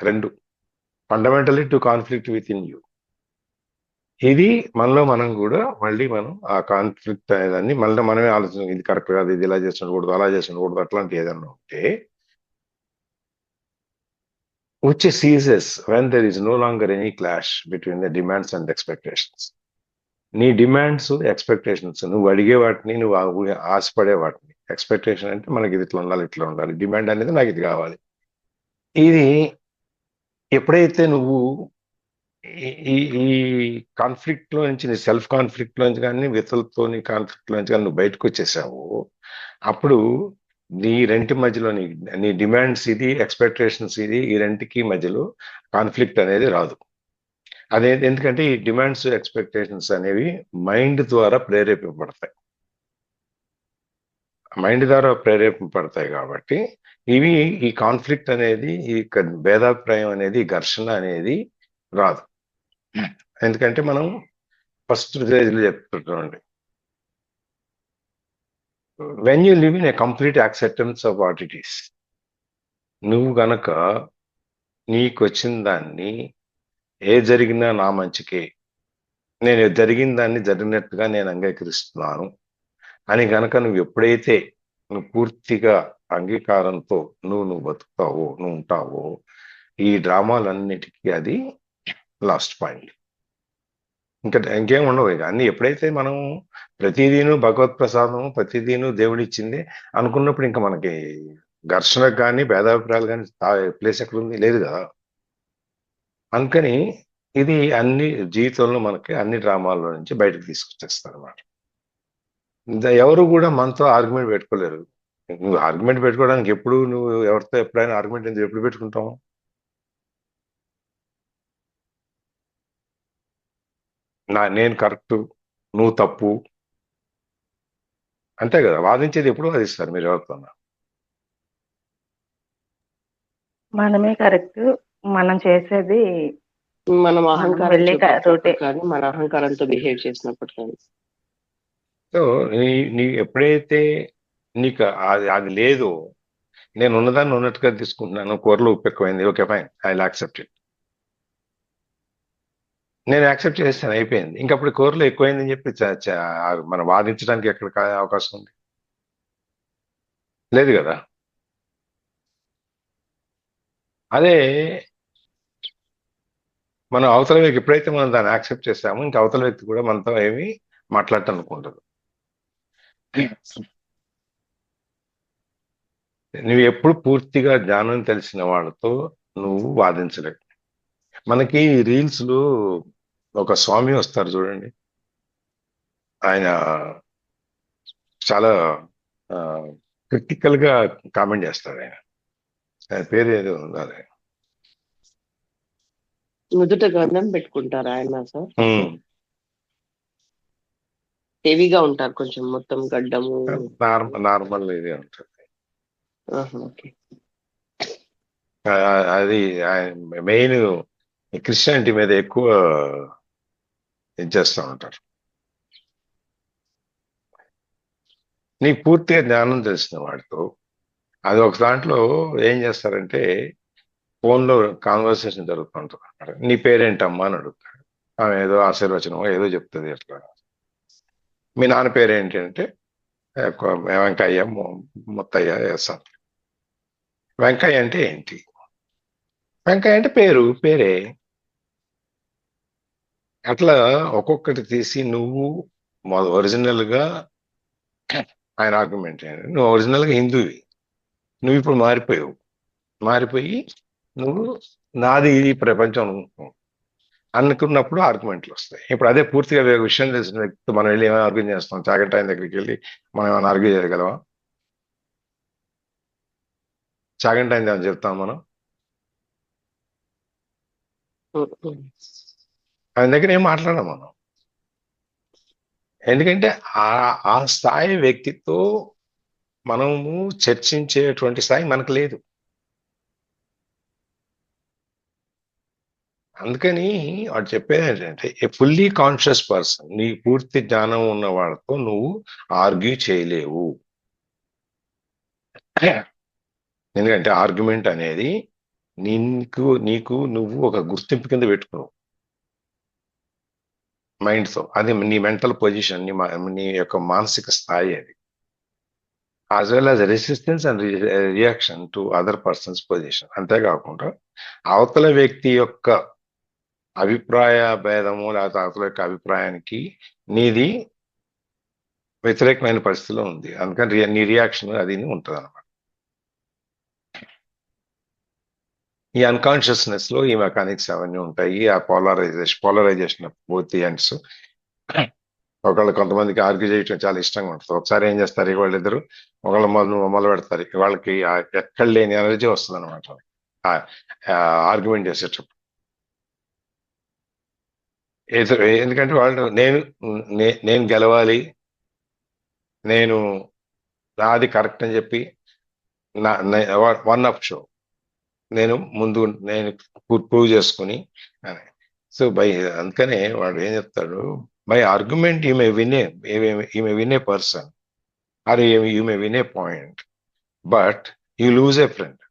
రెండు fundamentally to conflict with in you. ఇది మనలో మనం కూడా మళ్ళీ మనం ఆ కాన్ఫ్లిక్ట్ అనేదాన్ని మళ్ళీ మనమే ఆలోచన, ఇది కరెక్ట్ కాదు, ఇది ఇలా చేస్తుండకూడదు, అలా చేస్తుండకూడదు, అట్లాంటి ఏదన్నా ఉంటే which ceases when there is no longer any clash between the demands and expectations. నీ డిమాండ్స్, ఎక్స్పెక్టేషన్స్, నువ్వు అడిగే వాటిని, నువ్వు ఆశపడే వాటిని. ఎక్స్పెక్టేషన్ అంటే మనకి ఇది ఇట్లా ఉండాలి, ఇట్లా ఉండాలి. డిమాండ్ అనేది నాకు ఇది కావాలి. ఇది ఎప్పుడైతే నువ్వు ఈ కాన్ఫ్లిక్ట్ లో నుంచి, నీ సెల్ఫ్ కాన్ఫ్లిక్ట్ లో నుంచి కానీ, ఇతరులతో నీ కాన్ఫ్లిక్ట్ లో నుంచి కానీ నువ్వు బయటకు వచ్చేసావు, అప్పుడు నీ రెంటి మధ్యలో నీ డిమాండ్స్ ఇది, ఎక్స్పెక్టేషన్స్ ఇది, ఈ రెంటికి మధ్యలో కాన్ఫ్లిక్ట్ అనేది రాదు. అదే ఎందుకంటే ఈ డిమాండ్స్, ఎక్స్పెక్టేషన్స్ అనేవి మైండ్ ద్వారా ప్రేరేపింపబడతాయి. మైండ్ ద్వారా ప్రేరేపింపబడతాయి కాబట్టి ఇవి, ఈ కాన్ఫ్లిక్ట్ అనేది, ఈ భేదాభిప్రాయం అనేది, ఘర్షణ అనేది రాదు. ఎందుకంటే మనం ఫస్ట్ స్టేజ్లో చెప్తుంటామండి, when you live in a complete acceptance of what it is. నువ్వు గనక నీకు వచ్చిన దాన్ని, ఏ జరిగినా నా మంచికే, నేను జరిగిన దాన్ని జరిగినట్టుగా నేను అంగీకరిస్తున్నాను అని గనక నువ్వు ఎప్పుడైతే నువ్వు పూర్తిగా అంగీకారంతో నువ్వు బతుకుతావో, నువ్వు ఉంటావో, ఈ డ్రామాలన్నిటికీ అది లాస్ట్ పాయింట్. ఇంకా ఇంకేం ఉండవు ఇక అన్ని ఎప్పుడైతే మనం ప్రతిదీను భగవత్ ప్రసాదం ప్రతిదీను దేవుడు ఇచ్చింది అనుకున్నప్పుడు ఇంకా మనకి ఘర్షణకు కానీ భేదాభిప్రాయాలు కానీ ప్లేస్ ఎక్కడ ఉంది లేదు కదా. అందుకని ఇది అన్ని జీవితంలో మనకి అన్ని డ్రామాల్లో నుంచి బయటకు తీసుకొచ్చేస్తారు అనమాట. ఎవరు కూడా మనతో ఆర్గ్యుమెంట్ పెట్టుకోలేరు. నువ్వు ఆర్గ్యుమెంట్ పెట్టుకోవడానికి ఎప్పుడు నువ్వు ఎవరితో ఎప్పుడైనా ఆర్గ్యుమెంట్ ఎందుకు ఎప్పుడు పెట్టుకుంటావు? నేను కరెక్ట్, నువ్వు తప్పు, అంతే కదా. వాదించేది ఎప్పుడు వాదిస్తారు మీరు ఎవరితో? మనమే కరెక్ట్, మనం చేసేది మనం మనం అహంకారం వెళ్ళే చూపించినప్పుడు రూటే. కానీ మన అహంకారంతో బిహేవ్ చేసినప్పుడు కానీ సో నీ ఎప్పుడైతే నీకు అది లేదు, నేను ఉన్నదాన్ని ఉన్నట్టుగా తీసుకుంటున్నాను, కూరలో ఉప్పు ఎక్కువైంది, okay fine, I will accept it, నేను యాక్సెప్ట్ చేస్తాను, అయిపోయింది. ఇంకప్పుడు కూరలో ఎక్కువైందని చెప్పి మనం వాదించడానికి ఎక్కడ అవకాశం ఉంది? లేదు కదా. అదే మనం అవతల వ్యక్తి ఎప్పుడైతే మనం దాన్ని యాక్సెప్ట్ చేస్తామో ఇంకా అవతల వ్యక్తి కూడా మనతో ఏమి మాట్లాడటం అనుకుంటుంది. నువ్వు ఎప్పుడు పూర్తిగా జ్ఞానం తెలిసిన వాళ్ళతో నువ్వు వాదించలేవు. మనకి రీల్స్ లో ఒక స్వామి వస్తారు చూడండి, ఆయన చాలా క్రిటికల్ గా కామెంట్ చేస్తాడు. ఆయన పేరు ఏదో ఉంది అది. నుదుట గంధం పెట్టుకుంటారు ఆయన సార్. ఉమ్. హెవీగా ఉంటారు కొంచెం, మొత్తం గడ్డము. నార్మల్ ఇది ఉంటుంది. ఓకే. అది మెయిన్ క్రిస్టియానిటీ మీద ఎక్కువ ఇది చేస్తూ ఉంటారు. నీకు పూర్తిగా జ్ఞానం తెలిసిన వాడితో అది ఒక దాంట్లో ఏం చేస్తారంటే ఫోన్లో కాన్వర్సేషన్ జరుగుతుంటుంది అన్నమాట. నీ పేరేంటమ్మా అని అడుగుతాడు, ఆమె ఏదో ఆశీర్వచనమో ఏదో చెప్తుంది. అట్లా మీ నాన్న పేరేంటి అంటే వెంకయ్య, ముత్తయ్య వేస్తాను. వెంకయ్య అంటే ఏంటి? వెంకయ్య అంటే పేరే. అట్లా ఒక్కొక్కటి తీసి నువ్వు ఒరిజినల్ గా ఆయన ఆర్గ్యుమెంట్ ఏంటి, నువ్వు ఒరిజినల్ గా హిందూవి, నువ్వు ఇప్పుడు మారిపోయి నువ్వు నాది ఈ ప్రపంచం అనుకున్నప్పుడు ఆర్గ్యుమెంట్లు వస్తాయి. ఇప్పుడు అదే పూర్తిగా విషయం తెలిసిన వ్యక్తితో మనం వెళ్ళి ఏమైనా ఆర్గ్యూ చేస్తాం? చాగంట ఆయన దగ్గరికి వెళ్ళి మనం ఏమైనా ఆర్గ్యూ చేయగలవా? చాగంట ఆయన ఏమైనా చెప్తాం మనం? ఆయన దగ్గర ఏం మాట్లాడాం మనం, ఎందుకంటే ఆ స్థాయి వ్యక్తితో మనము చర్చించేటువంటి స్థాయి మనకు లేదు. అందుకని వాడు చెప్పేది ఏంటంటే ఏ ఫుల్లీ కాన్షియస్ పర్సన్, నీ పూర్తి జ్ఞానం ఉన్న వాళ్ళతో నువ్వు ఆర్గ్యూ చేయలేవు. ఎందుకంటే ఆర్గ్యుమెంట్ అనేది నీకు నువ్వు ఒక గుర్తింపు కింద పెట్టుకున్నావు మైండ్తో. అది నీ మెంటల్ పొజిషన్, నీ యొక్క మానసిక స్థాయి అది. As well as resistance and reaction to other persons position. అంతేకాకుండా అవతల వ్యక్తి యొక్క అభిప్రాయ భేదము లేకపోతే అవతల యొక్క అభిప్రాయానికి నీది వ్యతిరేకమైన పరిస్థితిలో ఉంది, అందుకని నీ రియాక్షన్ అది ఉంటుంది అనమాట. ఈ అన్కాన్షియస్నెస్ లో ఈ మెకానిక్స్ అవన్నీ ఉంటాయి. ఆ polarisation of both the ends. కొంతమందికి ఆర్గ్యూ చేయటం చాలా ఇష్టంగా ఉంటుంది. ఒకసారి ఏం చేస్తారు, వాళ్ళిద్దరు ఒకళ్ళు మొదలు పెడతారు, వాళ్ళకి ఎక్కడ లేని ఎనర్జీ వస్తుంది అనమాట ఆర్గ్యుమెంట్ చేసేటప్పుడు. ఎందుకంటే వాళ్ళు నేను గెలవాలి, నేను నాది కరెక్ట్ అని చెప్పి వన్ అప్ షో, నేను ప్రూవ్ చేసుకుని. సో అందుకనే వాడు ఏం చెప్తాడు, by argument you may win a person or you may win a point, but you lose a friend.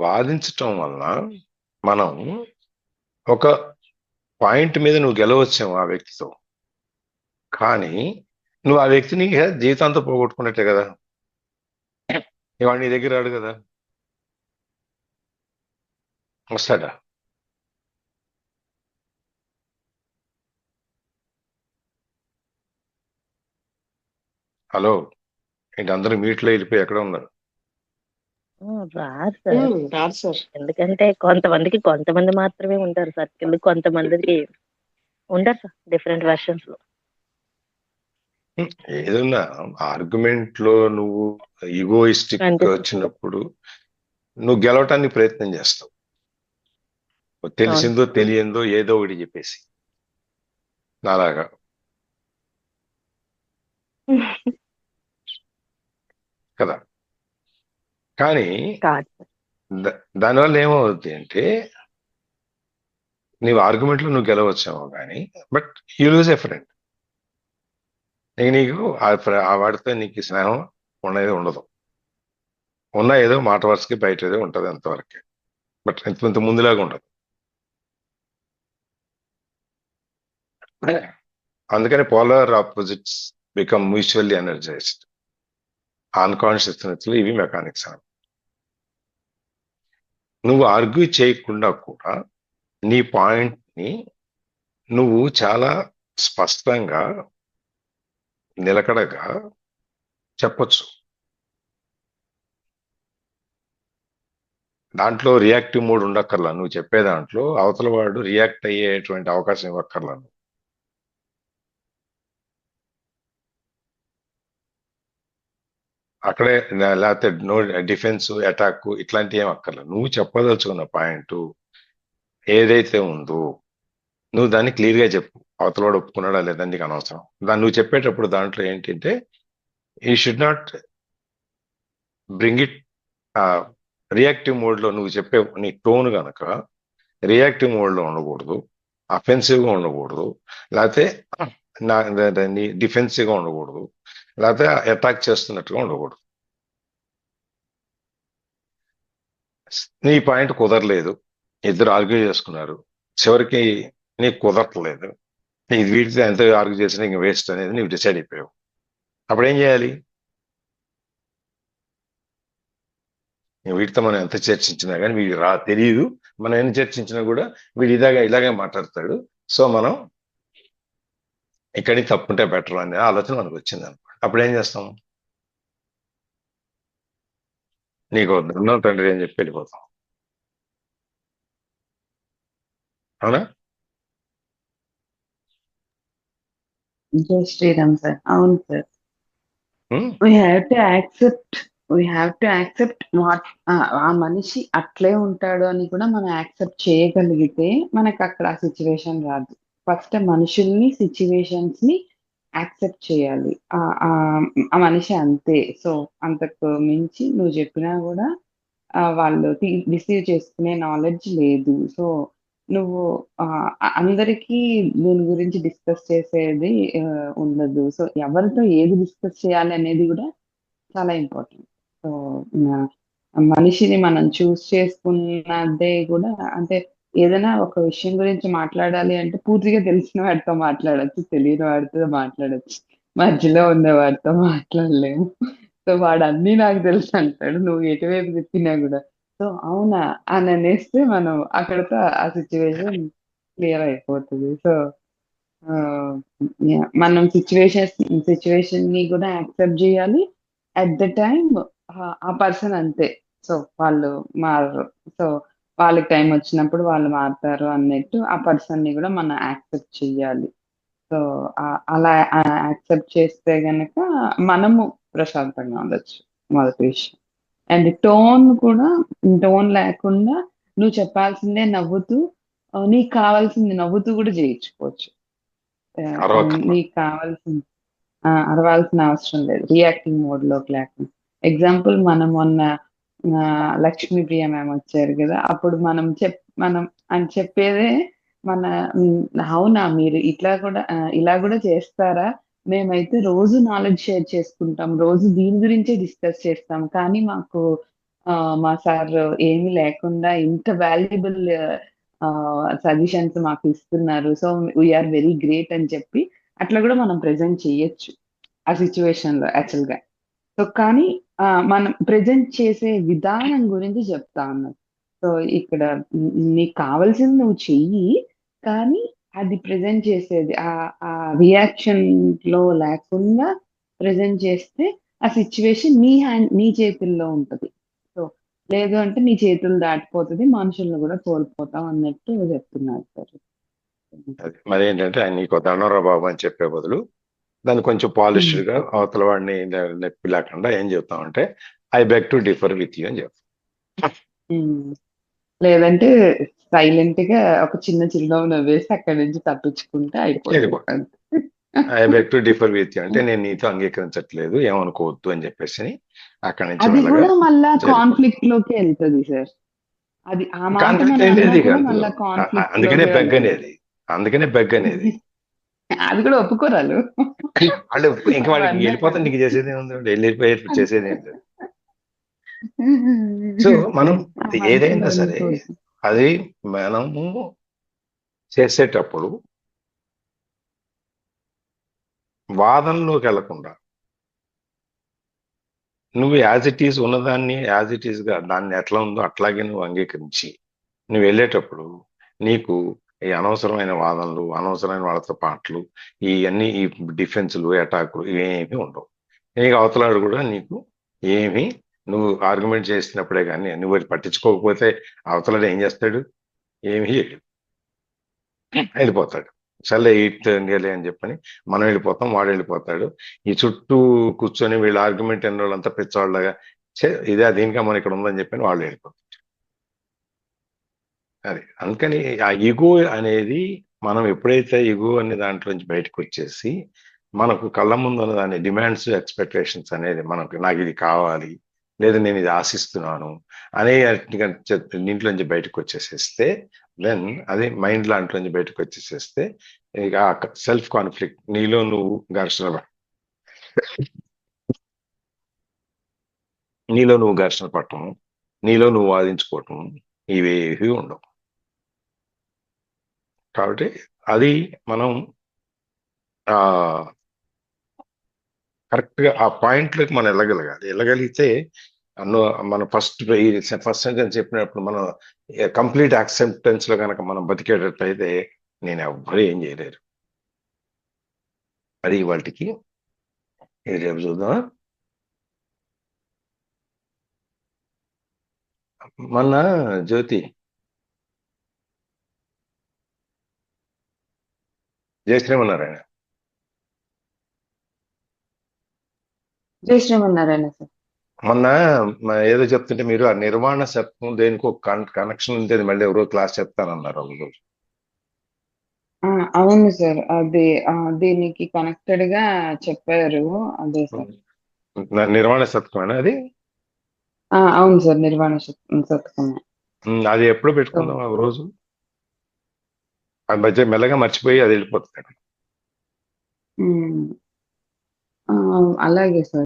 వాదించటం వలన మనం ఒక పాయింట్ మీద నువ్వు గెలవచ్చావు ఆ వ్యక్తితో, కానీ నువ్వు ఆ వ్యక్తిని జీవితాంతం పోగొట్టుకున్నట్టే కదా. ఇవాళ నీ దగ్గర రాడు కదా, వస్తాడా? హలో, ఏంటి అందరూ మీట్లో వెళ్ళిపోయి ఎక్కడ ఉన్నారు? రాదు సార్. రాదు సార్. ఎందుకంటే కొంతమంది మాత్రమే ఉంటారు సర్కిల్, కొంతమందికి ఉంటారు సార్ డిఫరెంట్ వెర్షన్స్ లో. ఏదన్నా ఆర్గ్యుమెంట్ లో నువ్వు ఈగోయిస్టిక్ అంటే వచ్చినప్పుడు నువ్వు గెలవటానికి ప్రయత్నం చేస్తావు, తెలిసిందో తెలియందో ఏదో ఒకటి చెప్పేసి, నాలాగా. కదా? కానీ కాదు సార్. దానివల్ల ఏమవుతుంది అంటే నీవు ఆర్గ్యుమెంట్ లో నువ్వు గెలవచ్చావు కానీ but you lose a friend. నీకు ఆ వాడితో నీకు స్నేహం ఉన్నది ఉండదు, ఉన్న ఏదో మాట వరుసకి బయట ఏదో ఉంటుంది అంతవరకే, బట్ ఇంత ముందులాగా ఉండదు. అందుకని polar opposites become mutually energised. Unconsciousness లో ఇవి మెకానిక్స్ అని. నువ్వు ఆర్గ్యూ చేయకుండా కూడా నీ పాయింట్ ని నువ్వు చాలా స్పష్టంగా నిలకడగా చెప్పొచ్చు. దాంట్లో రియాక్టివ్ మోడ్ ఉండక్కర్లా, నువ్వు చెప్పే దాంట్లో అవతల వాడు రియాక్ట్ అయ్యేటువంటి అవకాశం ఇవ్వక్కర్లా. అక్కడే లేకపోతే నో డిఫెన్స్ అటాక్ ఇట్లాంటివి ఏం అక్కర్లా. నువ్వు చెప్పదలుచుకున్న పాయింట్ ఏదైతే ఉందో నువ్వు దాన్ని క్లియర్ గా చెప్పు. అవతలవాడు ఒప్పుకున్నాడా లేదా నీకు అనవసరం. దాన్ని నువ్వు చెప్పేటప్పుడు దాంట్లో ఏంటంటే you should not bring it reactive mode లో. నువ్వు చెప్పే నీ టోన్ కనుక రియాక్టివ్ మోడ్ లో ఉండకూడదు, అఫెన్సివ్ గా ఉండకూడదు, లేకపోతే డిఫెన్సివ్ గా ఉండకూడదు, లేకపోతే అటాక్ చేస్తున్నట్టుగా ఉండకూడదు. నీ పాయింట్ కుదరలేదు, ఇద్దరు ఆర్గ్యూ చేసుకున్నారు, చివరికి నీకు కుదరట్లేదు, నీకు వీటితో ఎంత ఆర్గ్యూ చేసినా ఇంక వేస్ట్ అనేది నీకు డిసైడ్ అయిపోయావు. అప్పుడు ఏం చేయాలి? వీటితో మనం ఎంత చర్చించినా కానీ వీడి తెలియదు, మనం ఎన్ని చర్చించినా కూడా వీడు ఇలాగే మాట్లాడతాడు, సో మనం ఇక్కడి తప్పుంటే బెటర్ అనే ఆలోచన మనకు వచ్చింది అనుకో. అప్పుడు ఏం చేస్తాం? నీకు దండం తండ్రి అని చెప్పి వెళ్ళిపోతాం. అవునా? జై శ్రీరామ్ సార్. అవును sir. We have to accept what ఆ మనిషి అట్లే ఉంటాడు అని కూడా మనం యాక్సెప్ట్ చేయగలిగితే మనకు అక్కడ ఆ సిచ్యువేషన్ రాదు. ఫస్ట్ మనుషుల్ని, సిచ్యువేషన్స్ ని యాక్సెప్ట్ చేయాలి. ఆ మనిషి అంతే. సో అంతకు మించి నువ్వు చెప్పినా కూడా వాళ్ళు రిసీవ్ చేసుకునే నాలెడ్జ్ లేదు. సో నువ్వు అందరికీ దీని గురించి డిస్కస్ చేసేది ఉండదు. సో ఎవరితో ఏది డిస్కస్ చేయాలి అనేది కూడా చాలా ఇంపార్టెంట్. సో మనిషిని మనం చూస్ చేసుకున్నదే కూడా, అంటే ఏదైనా ఒక విషయం గురించి మాట్లాడాలి అంటే పూర్తిగా తెలిసిన వాడితో మాట్లాడొచ్చు, తెలియని వాడితో మాట్లాడొచ్చు, మధ్యలో ఉన్న వాడితో మాట్లాడలేము. సో వాడు అన్నీ నాకు తెలుసు అంటాడు, నువ్వు ఎటువైపు చెప్పినా కూడా. సో అవునా అని అనేస్తే మనం అక్కడతో ఆ సిచ్యువేషన్ క్లియర్ అయిపోతుంది. సో మనం సిచ్యువేషన్ ని కూడా యాక్సెప్ట్ చేయాలి. అట్ ద టైమ్ ఆ పర్సన్ అంతే. సో వాళ్ళు మారరు. సో వాళ్ళకి టైం వచ్చినప్పుడు వాళ్ళు మారుతారు అన్నట్టు ఆ పర్సన్ ని కూడా మనం యాక్సెప్ట్ చేయాలి. సో అలా యాక్సెప్ట్ చేస్తే గనక మనము ప్రశాంతంగా ఉండొచ్చు, మొదటి విషయం. అండ్ టోన్ లేకుండా నువ్వు చెప్పాల్సిందే నవ్వుతూ, నీకు కావాల్సింది నవ్వుతూ కూడా చేయించుకోవచ్చు. నీకు కావాల్సింది అరవాల్సిన అవసరం లేదు, రియాక్టింగ్ మోడ్ లోకి లేకుండా. ఎగ్జాంపుల్ మనం మొన్న లక్ష్మీప్రియ మ్యామ్ వచ్చారు కదా, అప్పుడు మనం అని చెప్పేదే మన అవునా మీరు ఇలా కూడా చేస్తారా, మేమైతే రోజు నాలెడ్జ్ షేర్ చేసుకుంటాం, రోజు దీని గురించే డిస్కస్ చేస్తాం, కానీ మాకు మా సార్ ఏమీ లేకుండా ఇంత వాల్యుబుల్ సజెషన్స్ మాకు ఇస్తున్నారు, సో వీఆర్ వెరీ గ్రేట్ అని చెప్పి అట్లా కూడా మనం ప్రెజెంట్ చెయ్యొచ్చు ఆ సిచ్యువేషన్ లో యాక్చువల్ గా. సో కానీ మనం ప్రెజెంట్ చేసే విధానం గురించి చెప్తా ఉన్నాను. సో ఇక్కడ నీకు కావాల్సింది నువ్వు చెయ్యి, కానీ అది ప్రెజెంట్ చేసేది ఆ రియాక్షన్ లో లేకుండా ప్రెజెంట్ చేస్తే ఆ సిచ్యువేషన్ నీ చేతుల్లో ఉంటది. సో లేదు అంటే నీ చేతులు దాటిపోతుంది, మనుషులను కూడా కోల్పోతాం అన్నట్టు చెప్తున్నారు సార్. మరి ఏంటంటే ఆయన నీకు దండరా బాబు అని చెప్పే బదులు దాన్ని కొంచెం పాలిష్డ్ గా అవతల వాడిని నొప్పి లేకుండా ఏం చెప్తామంటే I beg to differ with you అని చెప్తాం. లేదంటే సైలెంట్ గా ఒక చిన్న చిరునవ్వు నవ్వేసి అక్కడి నుంచి తప్పించుకుంటే అయిపోతుంది. I beg to differ with you అంటే నేను నీతో అంగీకరించట్లేదు, ఏమనుకోవద్దు అని చెప్పేసి అక్కడి నుంచి అది కూడా మళ్ళా జరిగిపోతుంది. కాన్ఫ్లిక్ట్ లోకి వెళ్తుంది సార్. అది ఆ మాట కాన్ఫ్లిక్ట్ మనం అనేది అన్నా కూడా కాదు, మళ్ళా కాన్ఫ్లిక్ట్ అందుకనే లోకే బెగ్ వెళ్తుంది. అనేది, అందుకనే బెగ్ అనేది. అది కూడా ఒప్పుకోరాలు. వాళ్ళు ఇంకా వాళ్ళకి అవన్నీ వెళ్ళిపోతాం, నీకు చేసేది ఏముంది, వెళ్ళిపోయి చేసేది ఏం లేదు. సో మనం ఏదైనా సరే అది మనము చేసేటప్పుడు వాదనలోకి వెళ్లకుండా నువ్వు యాజ్ ఇట్ ఈస్ ఉన్నదాన్ని యాజ్ ఇట్ ఈస్ గా దాన్ని ఎట్లా ఉందో అట్లాగే నువ్వు అంగీకరించి నువ్వు వెళ్ళేటప్పుడు నీకు ఈ అనవసరమైన వాదనలు, అనవసరమైన వాళ్ళతో పాటలు, ఇవన్నీ ఈ డిఫెన్స్లు, అటాకులు ఇవేమీ ఉండవు. నీకు అవతలాడు కూడా నీకు ఏమి నువ్వు ఆర్గ్యుమెంట్ చేసినప్పుడే కానీ నువ్వు అది పట్టించుకోకపోతే అవతలాడు ఏం చేస్తాడు, ఏమీ చేయడు, వెళ్ళిపోతాడు. సర్లే ఇండియాలే అని చెప్పని మనం వెళ్ళిపోతాం, వాడు వెళ్ళిపోతాడు. ఈ చుట్టూ కూర్చొని వీళ్ళ ఆర్గ్యుమెంట్ అయిన వాళ్ళంతా పిచ్చవాళ్ళగా ఇదే అది ఇంకా మనం ఇక్కడ ఉందని చెప్పని వాళ్ళు వెళ్ళిపోతారు. అది అందుకని ఆ ఈగో అనేది మనం ఎప్పుడైతే ఈగో అనే దాంట్లో నుంచి బయటకు వచ్చేసి మనకు కళ్ళ ముందు ఉన్న దాని డిమాండ్స్, ఎక్స్పెక్టేషన్స్ అనేది మనకు నాకు ఇది కావాలి లేదా నేను ఇది ఆశిస్తున్నాను అనే దీంట్లో నుంచి బయటకు వచ్చేసేస్తే దెన్ అదే మైండ్ లాంటి బయటకు వచ్చేసేస్తే ఇక సెల్ఫ్ కాన్ఫ్లిక్ట్, నీలో నువ్వు ఘర్షణ పట్టడం, నీలో నువ్వు వాదించుకోవటం ఇవేవి ఉండవు. కాబట్టి అది మనం కరెక్ట్ గా ఆ పాయింట్లోకి మనం వెళ్ళగలిగితే మనం ఫస్ట్ సెంటెన్స్ చెప్పినప్పుడు మనం కంప్లీట్ యాక్సెప్టెన్స్ లో కనుక మనం బతికేటట్టయితే నేను ఎవ్వరూ ఏం చేయలేరు. అది వాటికి రేపు చూద్దాం. మొన్న జ్యోతి జయశ్రీమన్నారాయణ సార్ మొన్న ఏదో చెప్తుంటే మీరు ఆ నిర్వాణ శబ్దం దేనికో కనెక్షన్ ఉంటుంది, మళ్ళీ ఎవరో క్లాస్ చెప్తానన్నారు ఒక రోజు. అవును సార్, అది దీనికి కనెక్టెడ్ గా చెప్పారు. అదే సార్ నిర్వాణ శతకమేనా అది? అవును సార్, నిర్వాణ శతకమే. అది ఎప్పుడు పెట్టుకుందాం ఒక రోజు, అది మధ్య మెల్లగా మర్చిపోయి అది వెళ్ళిపోతుంది. అలాగే సార్.